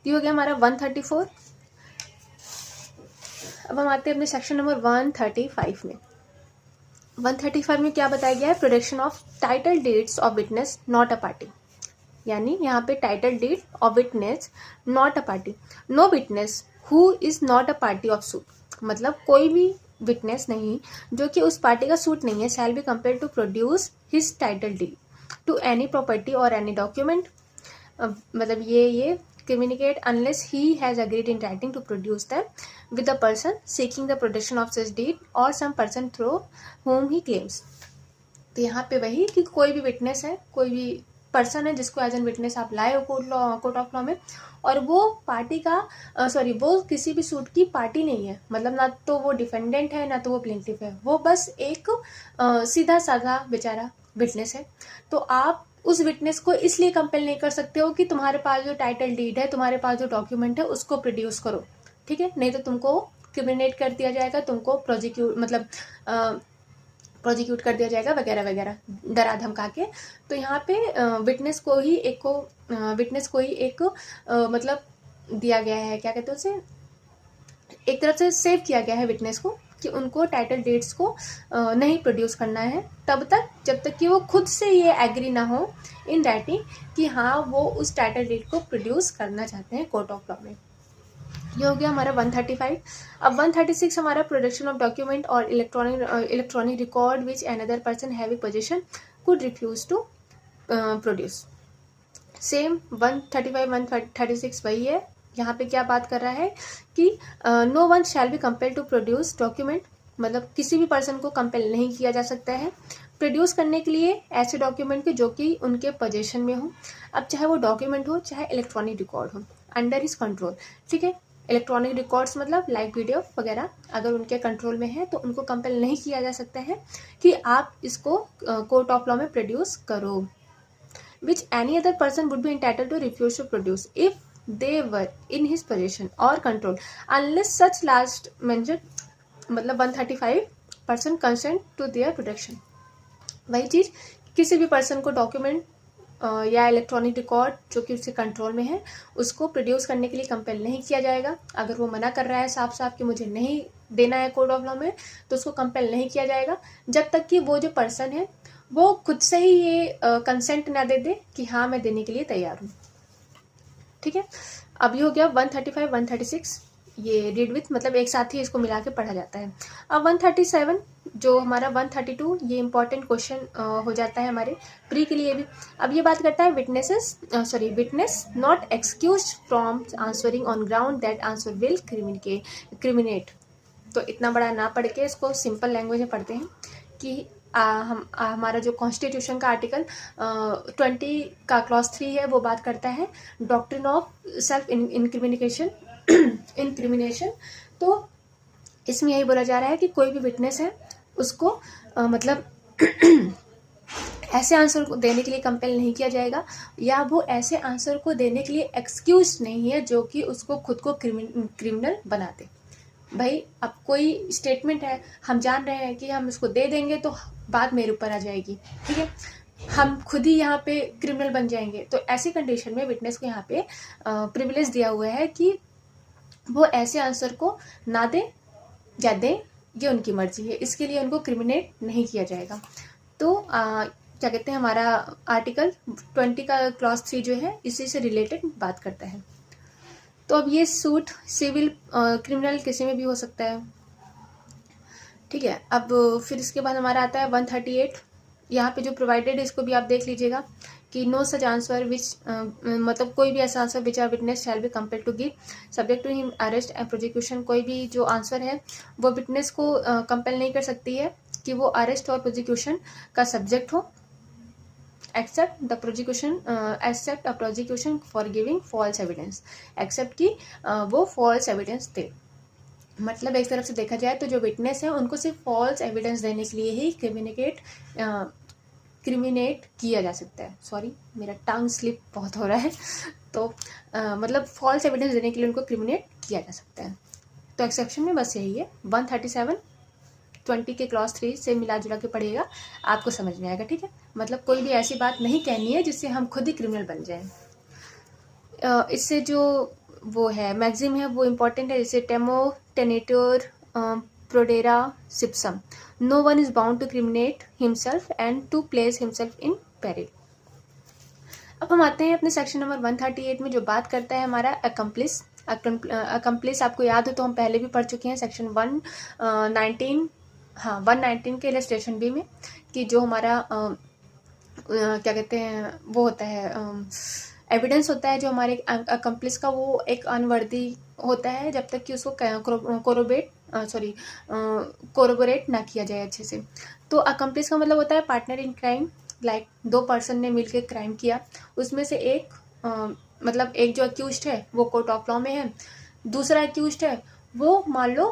ये हो गया हमारा 134। अब हम आते हैं अपने सेक्शन नंबर 135 में। 135 में क्या बताया गया है? Protection of title deeds of witness not a party. यानी यहाँ पे title deed of witness not a party, no witness who is not a party of suit, मतलब कोई भी विटनेस नहीं जो कि उस पार्टी का सूट नहीं है, shall be compare to produce his title deed to any property और एनी डॉक्यूमेंट, मतलब ये communicate unless he has agreed in writing to produce them with the person seeking the protection of such deed or some person through whom he claims। तो यहाँ पे वही कि कोई भी विटनेस है, कोई भी पर्सन है जिसको एज एन विटनेस आप लाए हो कोर्ट ऑफ लॉ में, और वो पार्टी का सॉरी वो किसी भी सूट की पार्टी नहीं है, मतलब ना तो वो डिफेंडेंट है ना तो वो प्लेंटिफ है, वो बस एक सीधा साधा बेचारा विटनेस है। तो आप उस विटनेस को इसलिए कंपेल नहीं कर सकते हो कि तुम्हारे पास जो टाइटल डीड है, तुम्हारे पास जो डॉक्यूमेंट है उसको प्रोड्यूस करो, ठीक है, नहीं तो तुमको क्रिमिनेट कर दिया जाएगा, तुमको प्रोजिक्यूट कर दिया जाएगा वगैरह वगैरह, डरा धमका के। तो यहाँ पे विटनेस को ही एक मतलब दिया गया है, क्या कहते हैं उसे, एक तरफ से सेव किया गया है विटनेस को कि उनको टाइटल डेट्स को नहीं प्रोड्यूस करना है तब तक जब तक कि वो खुद से ये एग्री ना हो इन राइटिंग कि हाँ वो उस टाइटल डेट को प्रोड्यूस करना चाहते हैं कोर्ट ऑफ लॉ में। ये हो गया हमारा 135। अब 136 हमारा प्रोडक्शन ऑफ डॉक्यूमेंट और electronic record which another person having position could refuse to produce. Same 135 136 वही है। यहाँ पे क्या बात कर रहा है कि no one shall be compelled to produce document, मतलब किसी भी पर्सन को कंपेल नहीं किया जा सकता है प्रोड्यूस करने के लिए ऐसे डॉक्यूमेंट के जो कि उनके पोजीशन में हो। अब चाहे वो डॉक्यूमेंट हो चाहे इलेक्ट्रॉनिक रिकॉर्ड हो, अंडर हिज कंट्रोल, ठीक है। इलेक्ट्रॉनिक रिकॉर्ड्स मतलब लाइक वीडियो वगैरह अगर उनके कंट्रोल में है तो उनको कंपेल नहीं किया जा सकता है कि आप इसको कोर्ट ऑफ लॉ में प्रोड्यूस करो। which any other person would be entitled to refuse to produce if they were in his possession or control unless such last mentioned मतलब 135% consent to their protection। वही चीज किसी भी person को document या electronic record जो कि उसके कंट्रोल में है उसको प्रोड्यूस करने के लिए कंपेल नहीं किया जाएगा। अगर वो मना कर रहा है साफ साफ कि मुझे नहीं देना है कोर्ट ऑफ लॉ में तो उसको कंपेल नहीं किया जाएगा जब तक कि वो जो पर्सन है वो खुद से ही ये कंसेंट ना दे दे कि हाँ मैं देने के लिए तैयार हूँ, ठीक है। अब ये हो गया 135 136, ये रीड विथ मतलब एक साथ ही इसको मिला के पढ़ा जाता है। अब 137 जो हमारा 132 ये इंपॉर्टेंट क्वेश्चन हो जाता है हमारे प्री के लिए भी। अब ये बात करता है witness not excused from answering on ground that answer will criminate. तो इतना बड़ा ना पढ़ के इसको सिंपल लैंग्वेज में पढ़ते हैं कि हमारा जो कॉन्स्टिट्यूशन का आर्टिकल 20 का क्लॉज 3 है वो बात करता है डॉक्ट्रिन ऑफ सेल्फ इंक्रिमिनेशन। तो इसमें यही बोला जा रहा है कि कोई भी विटनेस है उसको मतलब ऐसे आंसर को देने के लिए कंपेल नहीं किया जाएगा या वो ऐसे आंसर को देने के लिए एक्सक्यूज नहीं है जो कि उसको खुद को क्रिमिनल बना दे। भाई अब कोई स्टेटमेंट है, हम जान रहे हैं कि हम इसको दे देंगे तो बात मेरे ऊपर आ जाएगी, ठीक है, हम खुद ही यहाँ पे क्रिमिनल बन जाएंगे। तो ऐसी कंडीशन में विटनेस को यहाँ पे प्रिविलेज दिया हुआ है कि वो ऐसे आंसर को ना दे या दे, ये उनकी मर्जी है, इसके लिए उनको क्रिमिनेट नहीं किया जाएगा। तो क्या कहते हैं हमारा आर्टिकल 20 का क्लॉज 3 जो है इसी से रिलेटेड बात करता है। तो अब ये सूट सिविल क्रिमिनल किसी में भी हो सकता है, ठीक है। अब फिर इसके बाद हमारा आता है 138, यहाँ पे जो प्रोवाइडेड है इसको भी आप देख लीजिएगा कि नो सच आंसर विच मतलब कोई भी ऐसा answer which are witness shall be compelled to give subject to him arrest and prosecution. कोई भी जो आंसर है वो विटनेस को कंपेल नहीं कर सकती है कि वो अरेस्ट और प्रोसिक्यूशन का सब्जेक्ट हो except the prosecution except a prosecution for giving false evidence, except कि वो फॉल्स एविडेंस दे। मतलब एक तरफ से देखा जाए तो जो विटनेस है उनको सिर्फ फॉल्स एविडेंस देने के लिए ही क्रिमिनेट किया जा सकता है। सॉरी मेरा टंग स्लिप बहुत हो रहा है तो मतलब फॉल्स एविडेंस देने के लिए उनको क्रिमिनेट किया जा सकता है। तो एक्सेप्शन में बस यही है 137 20 के क्लॉज 3 से मिला जुला के पढ़िएगा, आपको समझ में आएगा, ठीक है। मतलब कोई भी ऐसी बात नहीं कहनी है जिससे हम खुद ही क्रिमिनल बन जाएं। इससे जो वो है मैक्सिम है वो इम्पोर्टेंट है, जैसे टेमो टेनेटोर प्रोडेरा सिप्सम, no one is bound to criminate himself and to place himself in peril. अब हम आते हैं अपने सेक्शन नंबर 138 में, जो बात करता है हमारा अकम्प्लिस। अकम्प्लिस आपको याद हो तो हम पहले भी पढ़ चुके हैं सेक्शन 119 के इलस्ट्रेशन बी में, कि जो हमारा क्या कहते हैं वो होता है एविडेंस होता है जो हमारे अकम्प्लिस का, वो एक अनवर्दी होता है जब तक कि उसको कोरोबोरेट ना किया जाए अच्छे से। तो अकम्प्लिस का मतलब होता है partner in crime, like 2 person ने मिलकर क्राइम किया, उसमें से एक मतलब एक जो अक्यूज्ड है वो कोर्ट ऑफ लॉ में है, दूसरा अक्यूज्ड है वो मान लो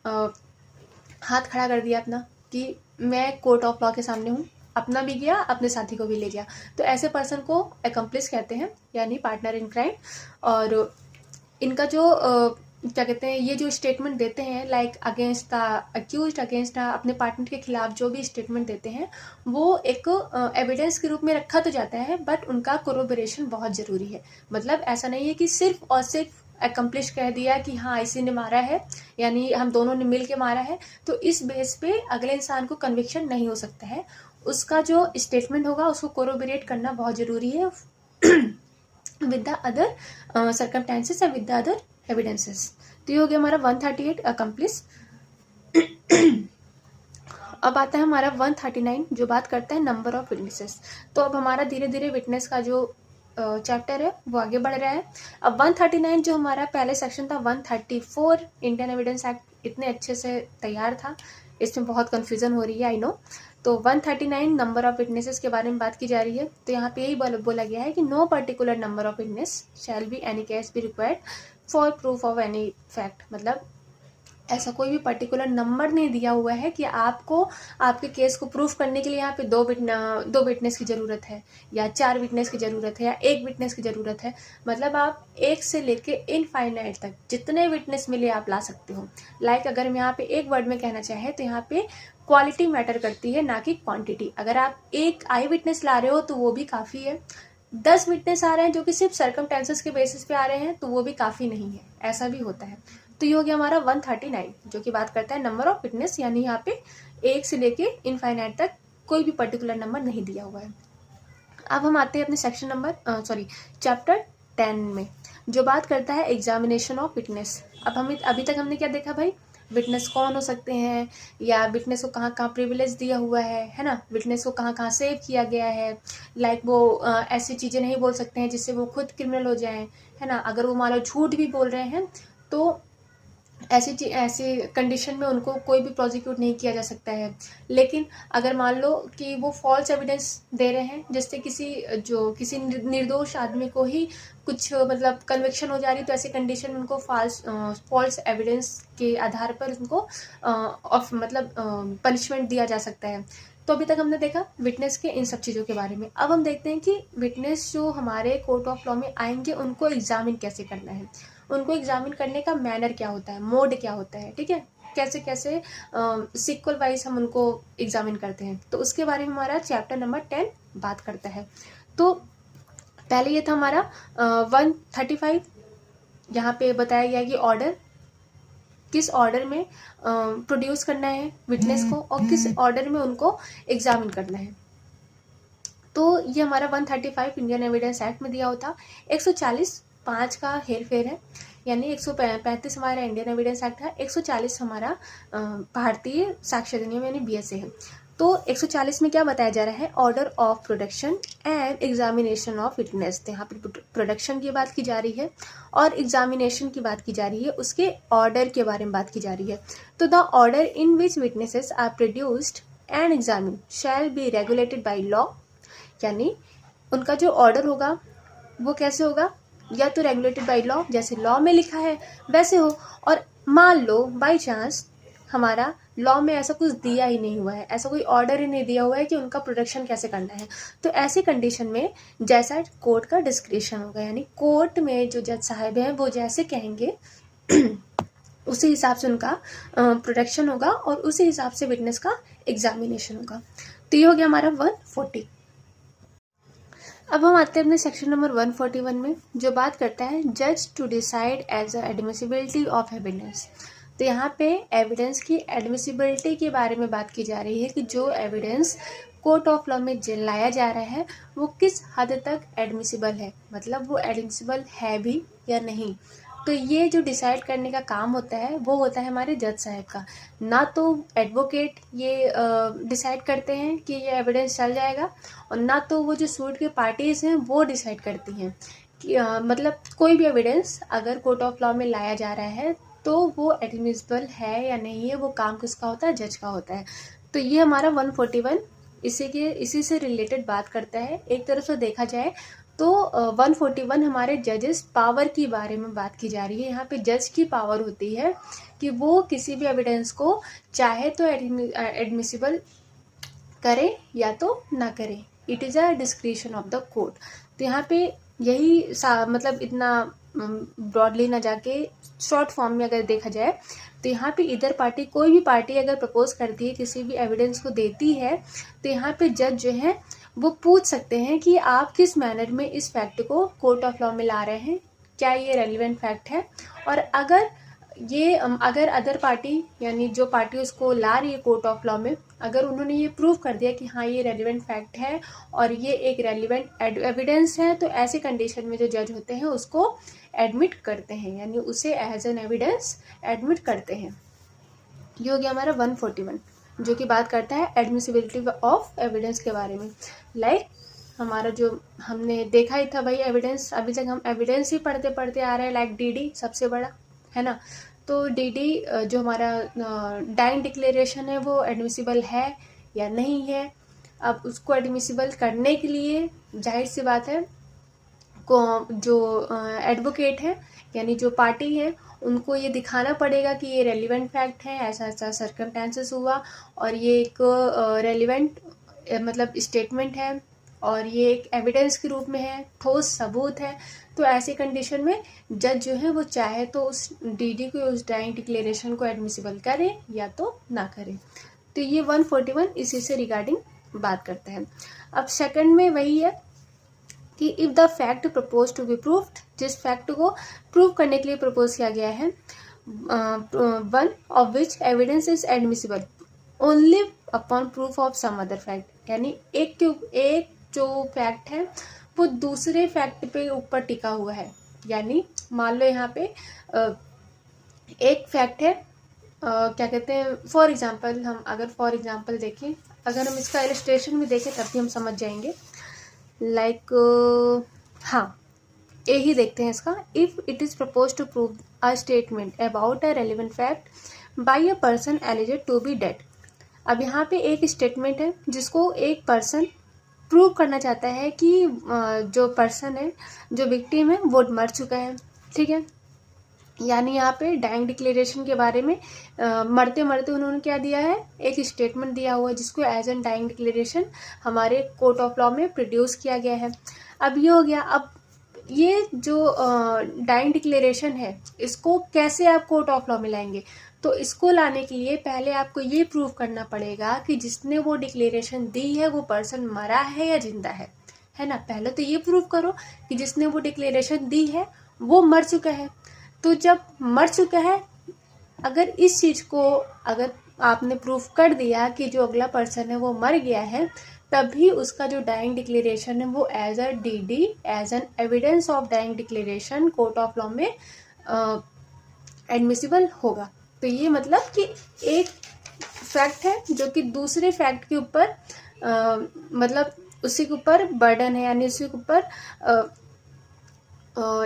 हाथ खड़ा कर दिया अपना कि मैं कोर्ट ऑफ लॉ के सामने हूँ, अपना भी गया अपने साथी को भी ले गया, तो ऐसे पर्सन को अकम्प्लिस कहते हैं, यानी पार्टनर इन क्राइम। और इनका जो क्या कहते हैं, ये जो स्टेटमेंट देते हैं like against the accused, against अपने पार्टनर के खिलाफ जो भी स्टेटमेंट देते हैं वो एक एविडेंस के रूप में रखा तो जाता है, बट उनका कोरोबोरेशन बहुत ज़रूरी है। मतलब ऐसा नहीं है कि सिर्फ और सिर्फ अकम्प्लिश कह दिया कि हाँ इसी ने मारा है, यानी हम दोनों ने मिल के मारा है, तो इस बेस पे अगले इंसान को कन्विक्शन नहीं हो सकता है। उसका जो स्टेटमेंट होगा उसको कोरोबोरेट करना बहुत ज़रूरी है with the other circumstances and with the other evidences. तो ये हो गया हमारा 138 अकम्प्लिस। अब आता है हमारा 139 जो बात करता है नंबर ऑफ विटनेसेस। तो अब हमारा धीरे धीरे विटनेस का जो चैप्टर है वो आगे बढ़ रहा है। अब 139 जो हमारा पहले सेक्शन था 134 इंडियन एविडेंस एक्ट इतने अच्छे से तैयार था, इसमें बहुत कंफ्यूजन हो रही है आई नो। तो 139 नंबर ऑफ विटनेसेस के बारे में बात की जा रही है। तो यहाँ पे यही बोला गया है कि no particular number of witness shall be any case be required for proof of any fact. मतलब ऐसा कोई भी पर्टिकुलर नंबर नहीं दिया हुआ है कि आपको आपके केस को प्रूफ करने के लिए यहाँ पे दो विटनेस की ज़रूरत है या 4 विटनेस की ज़रूरत है या 1 विटनेस की ज़रूरत है। मतलब आप 1 से लेके इनफाइनाइट तक जितने विटनेस मिले आप ला सकते हो। लाइक अगर हम यहाँ पे एक वर्ड में कहना चाहें तो यहाँ पे क्वालिटी मैटर करती है, ना कि क्वांटिटी। अगर आप एक आई विटनेस ला रहे हो तो वो भी काफ़ी है, 10 विटनेस आ रहे हैं जो कि सिर्फ सर्कमस्टेंसेस के बेसिस पे आ रहे हैं तो वो भी काफ़ी नहीं है, ऐसा भी होता है। तो ये हो गया हमारा 139 जो कि बात करता है नंबर ऑफ विटनेस, यानी यहाँ पे 1 से लेके इनफाइनाइट तक कोई भी पर्टिकुलर नंबर नहीं दिया हुआ है। अब हम आते हैं अपने सेक्शन नंबर चैप्टर 10 में, जो बात करता है एग्जामिनेशन ऑफ विटनेस। अब हमें अभी तक हमने क्या देखा भाई, विटनेस कौन हो सकते हैं, या विटनेस को कहाँ कहाँ प्रिविलेज दिया हुआ है ना, विटनेस को कहाँ कहाँ सेव किया गया है। लाइक वो ऐसी चीज़ें नहीं बोल सकते हैं जिससे वो खुद क्रिमिनल हो जाएं, है ना। अगर वो मान लो झूठ भी बोल रहे हैं तो ऐसी कंडीशन में उनको कोई भी प्रोसिक्यूट नहीं किया जा सकता है। लेकिन अगर मान लो कि वो फॉल्स एविडेंस दे रहे हैं जिससे किसी निर्दोष आदमी को ही कुछ मतलब कन्विक्शन हो जा रही, तो ऐसी कंडीशन में उनको फॉल्स एविडेंस के आधार पर उनको पनिशमेंट दिया जा सकता है। तो अभी तक हमने देखा विटनेस के इन सब चीज़ों के बारे में। अब हम देखते हैं कि विटनेस जो हमारे कोर्ट ऑफ लॉ में आएंगे उनको एग्जामिन कैसे करना है, उनको एग्जामिन करने का मैनर क्या होता है, मोड क्या होता है, ठीक है, कैसे कैसे सीक्वल वाइज हम उनको एग्जामिन करते हैं। तो उसके बारे में हमारा चैप्टर नंबर 10 बात करता है। तो पहले ये था हमारा 135, यहाँ पे बताया गया कि ऑर्डर, किस ऑर्डर में प्रोड्यूस करना है विटनेस को और किस ऑर्डर में उनको एग्जामिन करना है। तो ये हमारा 135 इंडियन एविडेंस एक्ट में दिया होता। 140(5) का हेर फेर है, यानी 135 हमारा इंडियन एविडेंस एक्ट है, 140 हमारा भारतीय साक्ष्य अधिनियम यानी BSA है। तो 140 में क्या बताया जा रहा है, order of production and examination of witness. तो यहाँ पर प्रोडक्शन की बात की जा रही है और एग्जामिनेशन की बात की जा रही है, उसके ऑर्डर के बारे में बात की जा रही है। तो the order in which witnesses are produced and examine shall be regulated by law, यानी उनका जो ऑर्डर होगा वो कैसे होगा, या तो रेगुलेटेड बाई लॉ जैसे लॉ में लिखा है वैसे हो, और मान लो बाई चांस हमारा लॉ में ऐसा कुछ दिया ही नहीं हुआ है, ऐसा कोई ऑर्डर ही नहीं दिया हुआ है कि उनका प्रोडक्शन कैसे करना है, तो ऐसी कंडीशन में जैसा कोर्ट का डिस्क्रिप्शन होगा, यानी कोर्ट में जो जज साहब हैं वो जैसे कहेंगे उसी हिसाब से उनका प्रोडक्शन होगा और उसी हिसाब से विटनेस का एग्जामिनेशन होगा। तो ये हो गया हमारा 140। अब हम आते हैं अपने सेक्शन नंबर 141 में, जो बात करता है जज to decide as a admissibility of evidence. तो यहाँ पे एविडेंस की एडमिसिबिलिटी के बारे में बात की जा रही है कि जो एविडेंस कोर्ट ऑफ लॉ में लाया जा रहा है वो किस हद तक एडमिसिबल है, मतलब वो एडमिसिबल है भी या नहीं। तो ये जो डिसाइड करने का काम होता है वो होता है हमारे जज साहब का, ना तो एडवोकेट ये डिसाइड करते हैं कि ये एविडेंस चल जाएगा, और ना तो वो जो सूट के पार्टीज हैं वो डिसाइड करती हैं कि मतलब कोई भी एविडेंस अगर कोर्ट ऑफ लॉ में लाया जा रहा है तो वो एडमिसिबल है या नहीं है, वो काम किसका होता है, जज का होता है। तो ये हमारा 141 इसी से रिलेटेड बात करता है। एक तरफ से देखा जाए तो 141 हमारे जजेस पावर की बारे में बात की जा रही है। यहाँ पे जज की पावर होती है कि वो किसी भी एविडेंस को चाहे तो एडमिसिबल करे या तो ना करे। It is a discretion of the court. तो यहाँ पे यही मतलब इतना ब्रॉडली ना जाके शॉर्ट फॉर्म में अगर देखा जाए तो यहाँ पे इधर पार्टी, कोई भी पार्टी अगर प्रपोज करती है, किसी भी एविडेंस को देती है, तो यहाँ पे जज जो है वो पूछ सकते हैं कि आप किस मैनर में इस फैक्ट को कोर्ट ऑफ लॉ में ला रहे हैं, क्या ये रेलिवेंट फैक्ट है। और अगर अदर पार्टी यानी जो पार्टी उसको ला रही है कोर्ट ऑफ लॉ में, अगर उन्होंने ये प्रूव कर दिया कि हाँ ये रेलिवेंट फैक्ट है और ये एक रेलिवेंट एविडेंस है, तो ऐसे कंडीशन में जो जज होते हैं उसको एडमिट करते हैं, यानी उसे एज एन एविडेंस एडमिट करते हैं। ये हो गया हमारा 141 जो कि बात करता है एडमिसिबिलिटी ऑफ एविडेंस के बारे में। लाइक हमारा जो हमने देखा ही था भाई, एविडेंस अभी तक हम एविडेंस ही पढ़ते पढ़ते आ रहे हैं। लाइक डीडी सबसे बड़ा है ना, तो डीडी जो हमारा डाइंग डिक्लेरेशन है वो एडमिसिबल है या नहीं है। अब उसको एडमिसिबल करने के लिए जाहिर सी बात है को जो एडवोकेट है यानी जो पार्टी है उनको ये दिखाना पड़ेगा कि ये रेलिवेंट फैक्ट है, ऐसा ऐसा सर्कमस्टेंसेस हुआ और ये एक रेलिवेंट मतलब स्टेटमेंट है और ये एक एविडेंस के रूप में है, ठोस सबूत है। तो ऐसी कंडीशन में जज जो है वो चाहे तो उस डीडी को, उस डाइंग डिक्लेरेशन को एडमिसिबल करे या तो ना करे। तो ये 141 इसी से रिगार्डिंग बात करते हैं। अब सेकंड में वही है कि if the fact propose to be proved, जिस फैक्ट को प्रूव करने के लिए प्रपोज किया गया है, one of which evidence is admissible only upon proof of some other fact, यानी एक जो फैक्ट है वो दूसरे फैक्ट पे ऊपर टिका हुआ है। यानी मान लो यहाँ पे एक फैक्ट है, क्या कहते हैं, फॉर एग्जांपल हम अगर फॉर एग्जांपल देखें, अगर हम इसका इलस्ट्रेशन भी देखें तब भी हम समझ जाएंगे। लाइक हाँ, यही देखते हैं इसका। If it is propose to prove a statement about a relevant fact by a person alleged to be dead. अब यहाँ पे एक स्टेटमेंट है जिसको एक पर्सन प्रूव करना चाहता है कि जो पर्सन है, जो विक्टिम है, वो मर चुका है। ठीक है, यानी यहाँ पे डाइंग डिक्लेरेशन के बारे में मरते मरते उन्होंने क्या दिया है, एक स्टेटमेंट दिया हुआ है जिसको एज एन डाइंग डिक्लेरेशन हमारे कोर्ट ऑफ लॉ में प्रोड्यूस किया गया है। अब ये हो गया। अब ये जो डाइंग डिक्लेरेशन है इसको कैसे आप कोर्ट ऑफ लॉ में लाएंगे, तो इसको लाने के लिए पहले आपको ये प्रूव करना पड़ेगा कि जिसने वो डिक्लेरेशन दी है वो पर्सन मरा है या जिंदा है ना। पहले तो ये प्रूव करो कि जिसने वो डिक्लेरेशन दी है वो मर चुका है। तो जब मर चुका है, अगर इस चीज को अगर आपने प्रूफ कर दिया कि जो अगला पर्सन है वो मर गया है, तभी उसका जो डाइंग डिक्लेरेशन है वो as a DD, as an evidence of dying declaration court of law में एडमिसिबल होगा। तो ये मतलब कि एक फैक्ट है जो कि दूसरे फैक्ट के ऊपर मतलब उसी के ऊपर बर्डन है, यानी उसी के ऊपर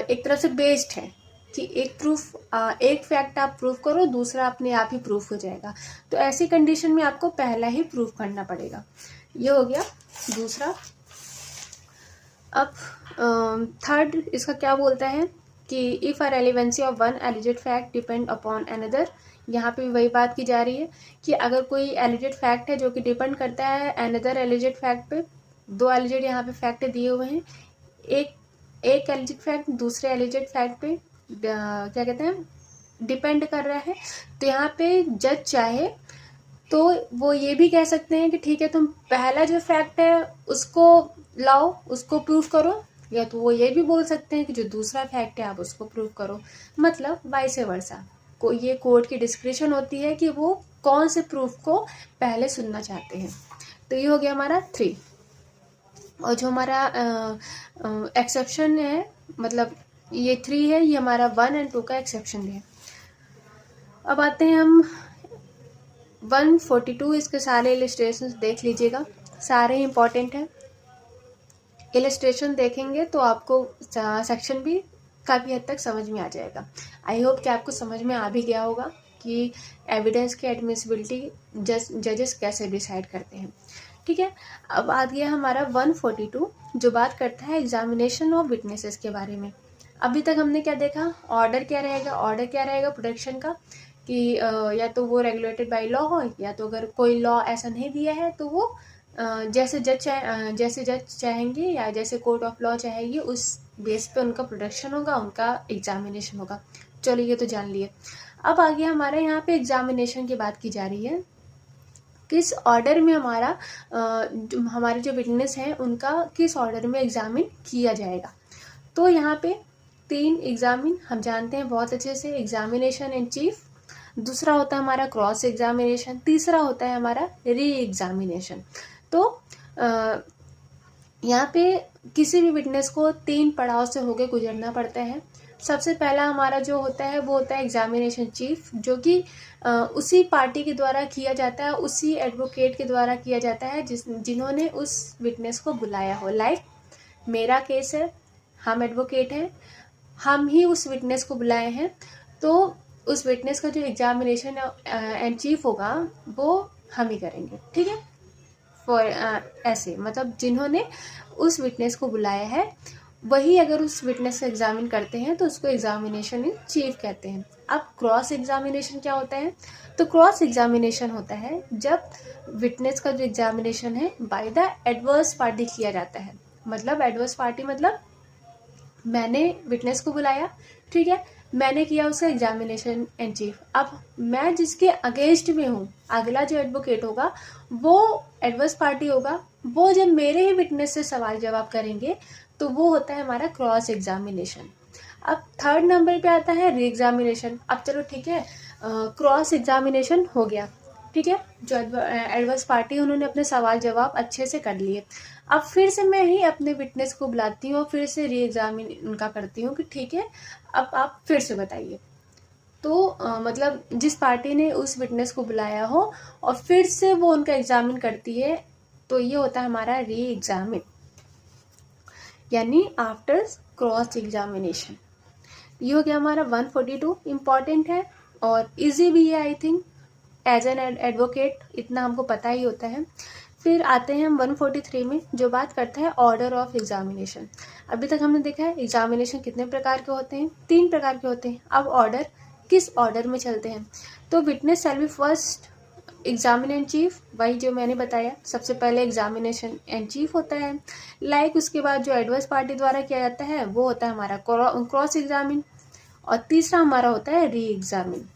एक तरह से बेस्ड है कि एक फैक्ट आप प्रूफ करो, दूसरा अपने आप ही प्रूफ हो जाएगा। तो ऐसी कंडीशन में आपको पहला ही प्रूफ करना पड़ेगा। ये हो गया दूसरा। अब थर्ड इसका क्या बोलता है कि if a relevancy of one alleged fact depend upon another. यहाँ पे भी वही बात की जा रही है कि अगर कोई एलिजेड फैक्ट है जो कि डिपेंड करता है अनदर एलिजेड फैक्ट पे, दो एलिजेड यहाँ पे फैक्ट दिए हुए हैं, एक एलिजेड फैक्ट दूसरे एलिजेड फैक्ट पे क्या कहते हैं डिपेंड कर रहा है। तो यहाँ पे जज चाहे तो वो ये भी कह सकते हैं कि ठीक है तुम पहला जो फैक्ट है उसको लाओ, उसको प्रूव करो, या तो वो ये भी बोल सकते हैं कि जो दूसरा फैक्ट है आप उसको प्रूव करो, मतलब वाइस वर्सा। को ये कोर्ट की डिस्क्रिप्शन होती है कि वो कौन से प्रूफ को पहले सुनना चाहते हैं। तो ये हो गया हमारा 3। और जो हमारा एक्सेप्शन है, मतलब ये 3 है, ये हमारा 1 और 2 का एक्सेप्शन है। अब आते हैं हम 142, इसके सारे इलस्ट्रेशन देख लीजिएगा, सारे इंपॉर्टेंट हैं। इलस्ट्रेशन देखेंगे तो आपको सेक्शन भी काफ़ी हद तक समझ में आ जाएगा। आई होप कि आपको समझ में आ भी गया होगा कि एविडेंस की एडमिसिबिलिटी जजेस कैसे डिसाइड करते हैं। ठीक है, अब आ गया हमारा 142 जो बात करता है एग्जामिनेशन ऑफ विटनेसेस के बारे में। अभी तक हमने क्या देखा, ऑर्डर क्या रहेगा प्रोटेक्शन का, कि या तो वो रेगुलेटेड बाय लॉ हो, या तो अगर कोई लॉ ऐसा नहीं दिया है तो वो जैसे जज चाहेंगे या जैसे कोर्ट ऑफ लॉ चाहेगी उस बेस पे उनका प्रोटेक्शन होगा, उनका एग्जामिनेशन होगा। चलो ये तो जान लिए। अब आ गया हमारे यहाँ पे एग्जामिनेशन की बात की जा रही है, किस ऑर्डर में हमारे जो विटनेस हैं उनका किस ऑर्डर में एग्जामिन किया जाएगा। तो यहाँ पे 3 एग्जामिन हम जानते हैं बहुत अच्छे से, एग्जामिनेशन इन चीफ, दूसरा होता है हमारा क्रॉस एग्जामिनेशन, तीसरा होता है हमारा री एग्जामिनेशन। तो यहाँ पे किसी भी विटनेस को 3 पड़ाव से होके गुजरना पड़ता है। सबसे पहला हमारा जो होता है वो होता है एग्जामिनेशन चीफ, जो कि उसी पार्टी के द्वारा किया जाता है, उसी एडवोकेट के द्वारा किया जाता है जिन्होंने उस विटनेस को बुलाया हो। लाइक मेरा केस है, हम एडवोकेट हैं, हम ही उस विटनेस को बुलाए हैं, तो उस विटनेस का जो एग्जामिनेशन एंड चीफ होगा वो हम ही करेंगे। ठीक है, फॉर ऐसे मतलब जिन्होंने उस विटनेस को बुलाया है वही अगर उस विटनेस को एग्जामिन करते हैं तो उसको एग्जामिनेशन इन चीफ कहते हैं। अब क्रॉस एग्जामिनेशन क्या होता है, तो क्रॉस एग्जामिनेशन होता है जब विटनेस का जो एग्जामिनेशन है बाय द एडवर्स पार्टी किया जाता है। मतलब एडवर्स पार्टी मतलब मैंने विटनेस को बुलाया, ठीक है, मैंने किया उसका एग्जामिनेशन एंड चीफ। अब मैं जिसके अगेंस्ट में हूँ, अगला जो एडवोकेट होगा वो एडवर्स पार्टी होगा, वो जब मेरे ही विटनेस से सवाल जवाब करेंगे तो वो होता है हमारा क्रॉस एग्जामिनेशन। अब 3rd नंबर पे आता है री एग्जामिनेशन। अब चलो ठीक है, क्रॉस एग्जामिनेशन हो गया, ठीक है, जो एडवर्स पार्टी उन्होंने अपने सवाल जवाब अच्छे से कर लिए। अब फिर से मैं ही अपने विटनेस को बुलाती हूँ और फिर से री एग्जामिन उनका करती हूँ कि ठीक है अब आप फिर से बताइए। तो मतलब जिस पार्टी ने उस विटनेस को बुलाया हो और फिर से वो उनका एग्जामिन करती है तो ये होता है हमारा री एग्जामिन, यानी आफ्टर क्रॉस एग्जामिनेशन। ये हो गया हमारा 142, इम्पॉर्टेंट है और इजी भी है। I think as an advocate इतना हमको पता ही होता है। फिर आते हैं हम 143 में जो बात करता है ऑर्डर ऑफ एग्जामिनेशन। अभी तक हमने देखा है एग्जामिनेशन कितने प्रकार के होते हैं, 3 प्रकार के होते हैं। अब ऑर्डर, किस ऑर्डर में चलते हैं, तो witness shall B first examine and chief, वही जो मैंने बताया, सबसे पहले एग्जामिनेशन एंड चीफ होता है। लाइक उसके बाद जो एडवर्स पार्टी द्वारा किया जाता है वो होता है हमारा क्रॉस एग्जामिन, और तीसरा हमारा होता है री एग्जामिन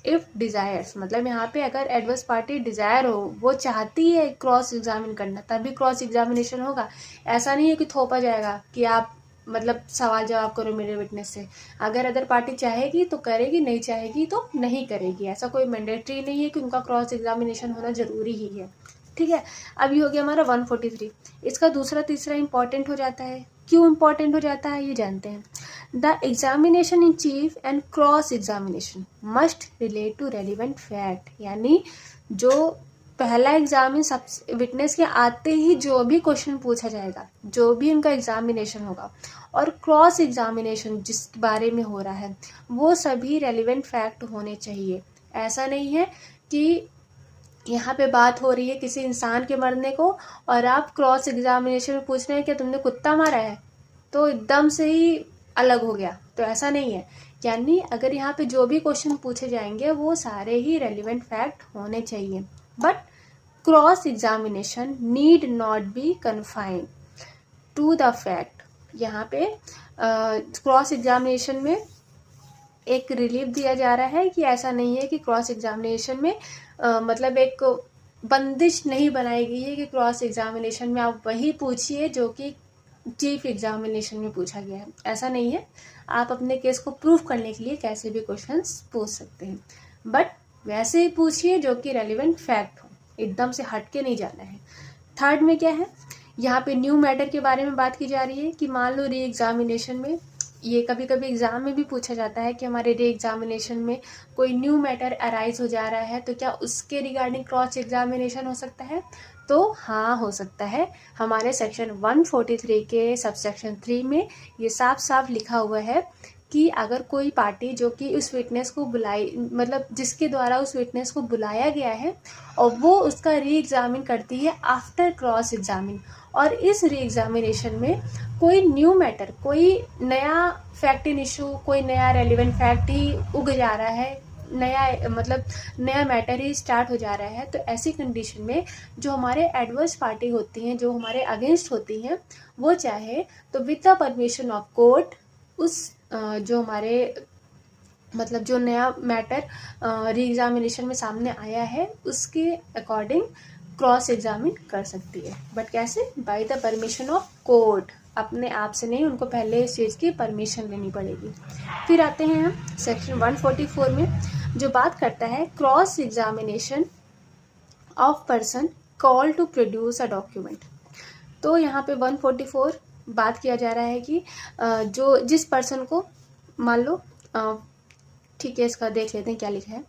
इफ डिजायर्स। मतलब यहाँ पे अगर एडवर्स पार्टी डिजायर हो, वो चाहती है क्रॉस एग्जामिन करना, तभी क्रॉस एग्जामिनेशन होगा। ऐसा नहीं है कि थोपा जाएगा कि आप मतलब सवाल जवाब करो मेरे विटनेस से। अगर अदर पार्टी चाहेगी तो करेगी, नहीं चाहेगी तो नहीं करेगी। ऐसा कोई मैंडेटरी नहीं है कि उनका क्रॉस एग्जामिनेशन होना जरूरी ही है। ठीक है, अभी हो गया हमारा 143। इसका दूसरा तीसरा इंपॉर्टेंट हो जाता है। क्यों इंपॉर्टेंट हो जाता है ये जानते हैं। The examination in chief and cross examination must relate to relevant fact, यानी जो पहला एग्जामिन सब विटनेस के आते ही जो भी क्वेश्चन पूछा जाएगा, जो भी उनका एग्जामिनेशन होगा, और क्रॉस एग्जामिनेशन जिस बारे में हो रहा है वो सभी रेलिवेंट फैक्ट होने चाहिए। ऐसा नहीं है कि यहाँ पे बात हो रही है किसी इंसान के मरने को और आप क्रॉस एग्जामिनेशन में पूछ रहे हैं कि तुमने कुत्ता मारा है, तो एकदम से ही अलग हो गया। तो ऐसा नहीं है, यानी अगर यहाँ पे जो भी क्वेश्चन पूछे जाएंगे वो सारे ही रेलिवेंट फैक्ट होने चाहिए। But cross examination need not be confined to the fact. यहाँ पे क्रॉस एग्जामिनेशन में एक रिलीफ दिया जा रहा है कि ऐसा नहीं है कि क्रॉस एग्जामिनेशन में मतलब एक बंदिश नहीं बनाई गई है कि क्रॉस एग्जामिनेशन में आप वही पूछिए जो कि चीफ एग्जामिनेशन में पूछा गया है। ऐसा नहीं है, आप अपने केस को प्रूव करने के लिए कैसे भी क्वेश्चंस पूछ सकते हैं, बट वैसे ही पूछिए जो कि रेलिवेंट फैक्ट हो, एकदम से हट के नहीं जाना है। थर्ड में क्या है, यहाँ पे न्यू मैटर के बारे में बात की जा रही है कि मान लो री एग्जामिनेशन में, ये कभी कभी एग्जाम में भी पूछा जाता है कि हमारे री एग्जामिनेशन में कोई न्यू मैटर अराइज हो जा रहा है तो क्या उसके रिगार्डिंग क्रॉस एग्जामिनेशन हो सकता है? तो हाँ, हो सकता है। हमारे सेक्शन 143 के सबसेक्शन 3 में ये साफ साफ लिखा हुआ है कि अगर कोई पार्टी जो कि उस विटनेस को मतलब जिसके द्वारा उस विटनेस को बुलाया गया है और वो उसका री एग्जामिन करती है आफ्टर क्रॉस एग्जामिन, और इस री एग्जामिनेशन में कोई न्यू मैटर, कोई नया फैक्ट इन इशू, कोई नया रेलिवेंट फैक्ट ही उग जा रहा है, नया मतलब नया मैटर ही स्टार्ट हो जा रहा है, तो ऐसी कंडीशन में जो हमारे एडवर्स पार्टी होती हैं, जो हमारे अगेंस्ट होती हैं, वो चाहे तो with the permission of court उस जो हमारे मतलब जो नया मैटर री एग्जामिनेशन में सामने आया है उसके अकॉर्डिंग क्रॉस एग्जामिन कर सकती है। बट कैसे? By the permission of court, अपने आप से नहीं, उनको पहले इस चीज़ की परमिशन लेनी पड़ेगी। फिर आते हैं हम सेक्शन 144 में, जो बात करता है cross examination of person call to produce a document. तो यहाँ पे 144 बात किया जा रहा है कि जो जिस पर्सन को मान लो, ठीक है, इसका देख लेते हैं क्या लिखा है।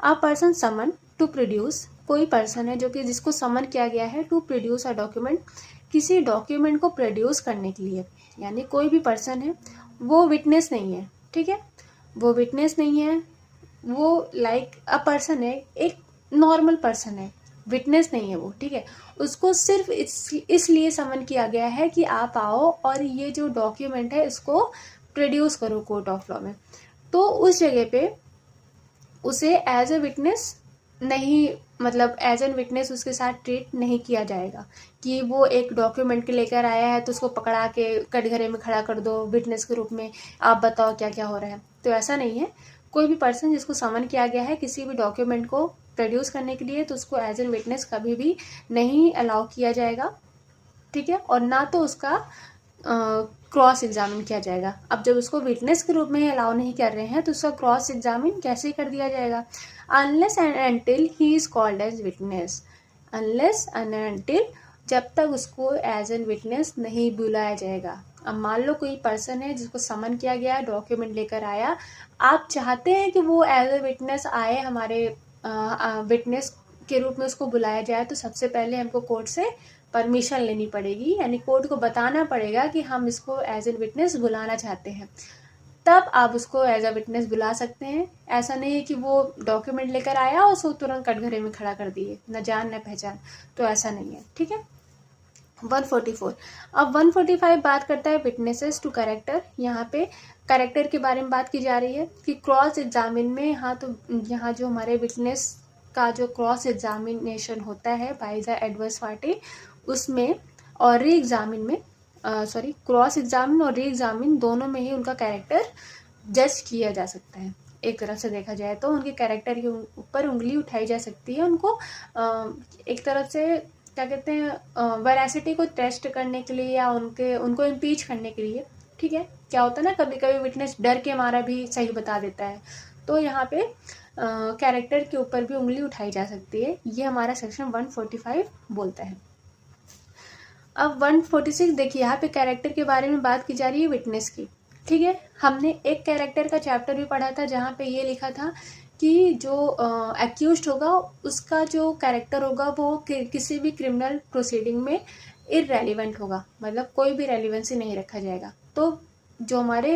A person summon to produce, कोई पर्सन है जो कि जिसको समन किया गया है टू प्रोड्यूस अ डॉक्यूमेंट, किसी डॉक्यूमेंट को प्रोड्यूस करने के लिए, यानी कोई भी पर्सन है, वो विटनेस नहीं है, ठीक है, वो विटनेस नहीं है, वो लाइक अ पर्सन है, एक नॉर्मल पर्सन है, विटनेस नहीं है वो, ठीक है, उसको सिर्फ इसलिए समन किया गया है कि आप आओ और ये जो डॉक्यूमेंट है इसको प्रोड्यूस करो कोर्ट ऑफ लॉ में। तो उस जगह पे उसे एज ए विटनेस नहीं, मतलब एज एन विटनेस उसके साथ ट्रीट नहीं किया जाएगा कि वो एक डॉक्यूमेंट के लेकर आया है तो उसको पकड़ा के कटघरे में खड़ा कर दो विटनेस के रूप में, आप बताओ क्या क्या हो रहा है। तो ऐसा नहीं है, कोई भी पर्सन जिसको समन किया गया है किसी भी डॉक्यूमेंट को प्रोड्यूस करने के लिए, तो उसको एज एन विटनेस कभी भी नहीं अलाउ किया जाएगा, ठीक है, और ना तो उसका क्रॉस एग्जामिन किया जाएगा। अब जब उसको विटनेस के रूप में अलाउ नहीं कर रहे हैं तो उसका क्रॉस एग्जामिन कैसे कर दिया जाएगा? Unless and until he is called as witness, unless and until, जब तक उसको एज एन विटनेस नहीं बुलाया जाएगा। अब मान लो कोई पर्सन है जिसको समन किया गया, डॉक्यूमेंट लेकर आया, आप चाहते हैं कि वो एज ए विटनेस आए, हमारे विटनेस के रूप में उसको बुलाया जाए, तो सबसे पहले हमको कोर्ट से परमिशन लेनी पड़ेगी, यानी कोर्ट को बताना पड़ेगा कि हम इसको एज एन विटनेस बुलाना चाहते हैं, तब आप उसको एज अ विटनेस बुला सकते हैं। ऐसा नहीं है कि वो डॉक्यूमेंट लेकर आया और उसको तुरंत कटघरे में खड़ा कर दिए, न जान न पहचान, तो ऐसा नहीं है, ठीक है। 144। अब 145 बात करता है विटनेसेस टू कैरेक्टर। यहाँ पे कैरेक्टर के बारे में बात की जा रही है कि क्रॉस एग्जामिन में, यहाँ जो हमारे विटनेस का जो क्रॉस एग्जामिनेशन होता है बाय द एडवर्स पार्टी, उसमें और री एग्जामिन में क्रॉस एग्जामिन और री एग्जामिन दोनों में ही उनका कैरेक्टर जज किया जा सकता है। एक तरफ से देखा जाए तो उनके कैरेक्टर के ऊपर उंगली उठाई जा सकती है, उनको एक तरफ से क्या कहते हैं वेरासिटी को टेस्ट करने के लिए या उनको इम्पीच करने के लिए, ठीक है। क्या होता है ना, कभी कभी विटनेस डर के मारा भी सही बता देता है, तो यहाँ पे कैरेक्टर के ऊपर भी उंगली उठाई जा सकती है, ये हमारा सेक्शन 145 बोलता है। अब 146 देखिए, यहाँ पे कैरेक्टर के बारे में बात की जा रही है विटनेस की, ठीक है। हमने एक कैरेक्टर का चैप्टर भी पढ़ा था जहाँ पे ये लिखा था कि जो एक्यूज्ड होगा उसका जो कैरेक्टर होगा वो किसी भी क्रिमिनल प्रोसीडिंग में इररेलेवेंट होगा, मतलब कोई भी रेलिवेंसी नहीं रखा जाएगा। तो जो हमारे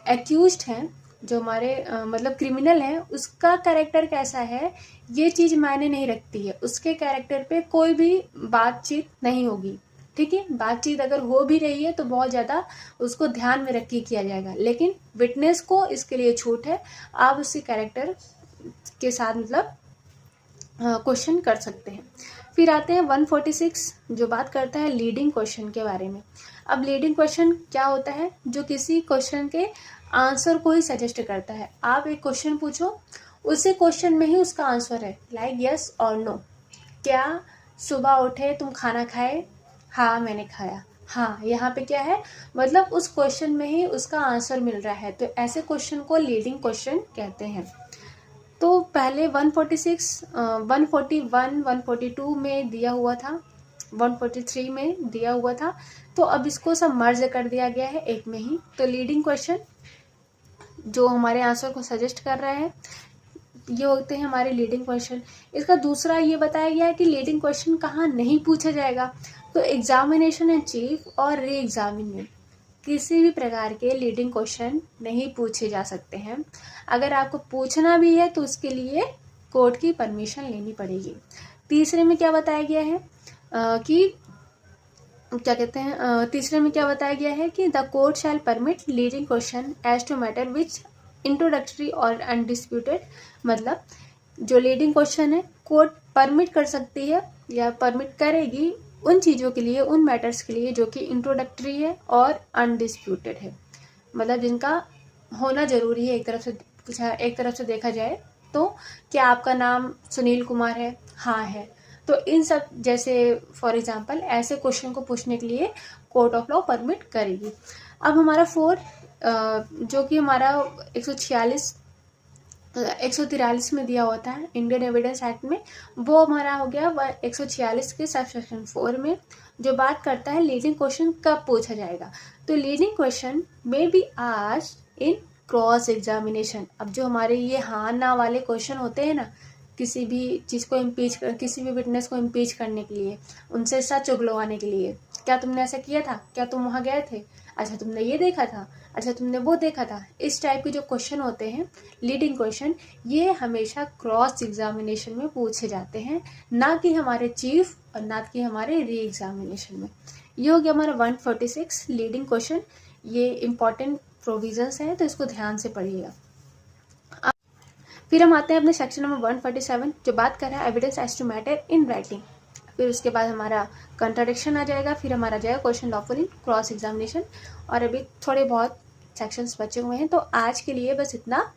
एक्यूज्ड हैं, जो हमारे मतलब क्रिमिनल हैं, उसका कैरेक्टर कैसा है ये चीज़ मायने नहीं रखती है, उसके कैरेक्टर पे कोई भी बातचीत नहीं होगी, ठीक है। बातचीत अगर हो भी रही है तो बहुत ज़्यादा उसको ध्यान में रख के किया जाएगा, लेकिन विटनेस को इसके लिए छूट है, आप उसके कैरेक्टर के साथ मतलब क्वेश्चन कर सकते हैं। फिर आते हैं 146 जो बात करता है लीडिंग क्वेश्चन के बारे में। अब लीडिंग क्वेश्चन क्या होता है? जो किसी क्वेश्चन के आंसर को ही सजेस्ट करता है। आप एक क्वेश्चन पूछो, उसी क्वेश्चन में ही उसका आंसर है, लाइक यस और नो। क्या सुबह उठे तुम खाना खाए? हाँ मैंने खाया। हाँ, यहाँ पे क्या है, मतलब उस क्वेश्चन में ही उसका आंसर मिल रहा है, तो ऐसे क्वेश्चन को लीडिंग क्वेश्चन कहते हैं। तो पहले 146, 141, 142 में दिया हुआ था, 143 में दिया हुआ था, तो अब इसको सब मर्ज कर दिया गया है एक में ही। तो लीडिंग क्वेश्चन जो हमारे आंसर को सजेस्ट कर रहे हैं, ये होते हैं हमारे लीडिंग क्वेश्चन। इसका दूसरा ये बताया गया है कि लीडिंग क्वेश्चन कहाँ नहीं पूछा जाएगा। तो एग्जामिनेशन इन चीफ और री एग्जामिन में किसी भी प्रकार के लीडिंग क्वेश्चन नहीं पूछे जा सकते हैं। अगर आपको पूछना भी है तो उसके लिए कोर्ट की परमिशन लेनी पड़ेगी। तीसरे में क्या बताया गया है तीसरे में क्या बताया गया है कि the court shall permit leading question as to matter which introductory और अनडिस्प्यूटेड। मतलब जो लीडिंग क्वेश्चन है कोर्ट परमिट कर सकती है या परमिट करेगी उन चीज़ों के लिए, उन मैटर्स के लिए जो कि इंट्रोडक्टरी है और अनडिस्प्यूटेड है, मतलब जिनका होना जरूरी है। एक तरफ से देखा जाए तो क्या आपका नाम सुनील कुमार है? हाँ है। तो इन सब जैसे फॉर एग्जांपल ऐसे क्वेश्चन को पूछने के लिए कोर्ट ऑफ लॉ परमिट करेगी। अब हमारा 4 जो कि हमारा 143 में दिया होता है इंडियन एविडेंस एक्ट में, वो हमारा हो गया 146 के सब सेक्शन 4 में, जो बात करता है लीडिंग क्वेश्चन कब पूछा जाएगा। तो लीडिंग क्वेश्चन में be asked in cross examination. अब जो हमारे ये हाँ ना वाले क्वेश्चन होते हैं ना, किसी भी चीज़ को किसी भी विटनेस को इम्पीच करने के लिए, उनसे सच उगलवाने के लिए, क्या तुमने ऐसा किया था? क्या तुम वहाँ गए थे? अच्छा तुमने ये देखा था? अच्छा तुमने वो देखा था? इस टाइप के जो क्वेश्चन होते हैं लीडिंग क्वेश्चन, ये हमेशा क्रॉस एग्जामिनेशन में पूछे जाते हैं, ना कि हमारे चीफ और ना कि हमारे री एग्जामिनेशन में। ये हो गया हमारा 146 लीडिंग क्वेश्चन। ये इंपॉर्टेंट प्रोविजंस हैं तो इसको ध्यान से पढ़िएगा। फिर हम आते हैं अपने सेक्शन नंबर 147 जो बात कर रहा है evidence as to matter in writing. फिर उसके बाद हमारा कंट्राडिक्शन आ जाएगा, फिर हमारा जाएगा क्वेश्चन लॉफुल इन क्रॉस एग्जामिनेशन, और अभी थोड़े बहुत सेक्शंस बचे हुए हैं। तो आज के लिए बस इतना,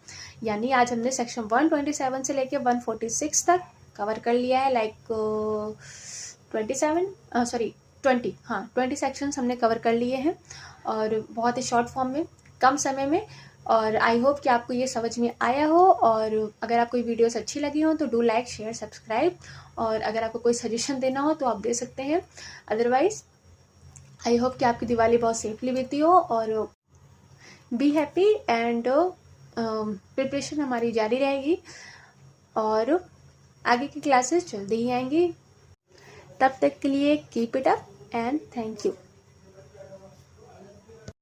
यानी आज हमने सेक्शन 127 से लेके 146 तक कवर कर लिया है, लाइक 20 सेक्शंस हमने कवर कर लिए हैं, और बहुत ही शॉर्ट फॉर्म में, कम समय में। और आई होप कि आपको ये समझ में आया हो, और अगर आपको ये वीडियोस अच्छी लगी हो तो डू लाइक शेयर सब्सक्राइब, और अगर आपको कोई सजेशन देना हो तो आप दे सकते हैं। अदरवाइज आई होप कि आपकी दिवाली बहुत सेफली बीती हो, और बी हैप्पी एंड प्रिपरेशन हमारी जारी रहेगी, और आगे की क्लासेस जल्दी ही आएंगी। तब तक के लिए keep it up and thank you.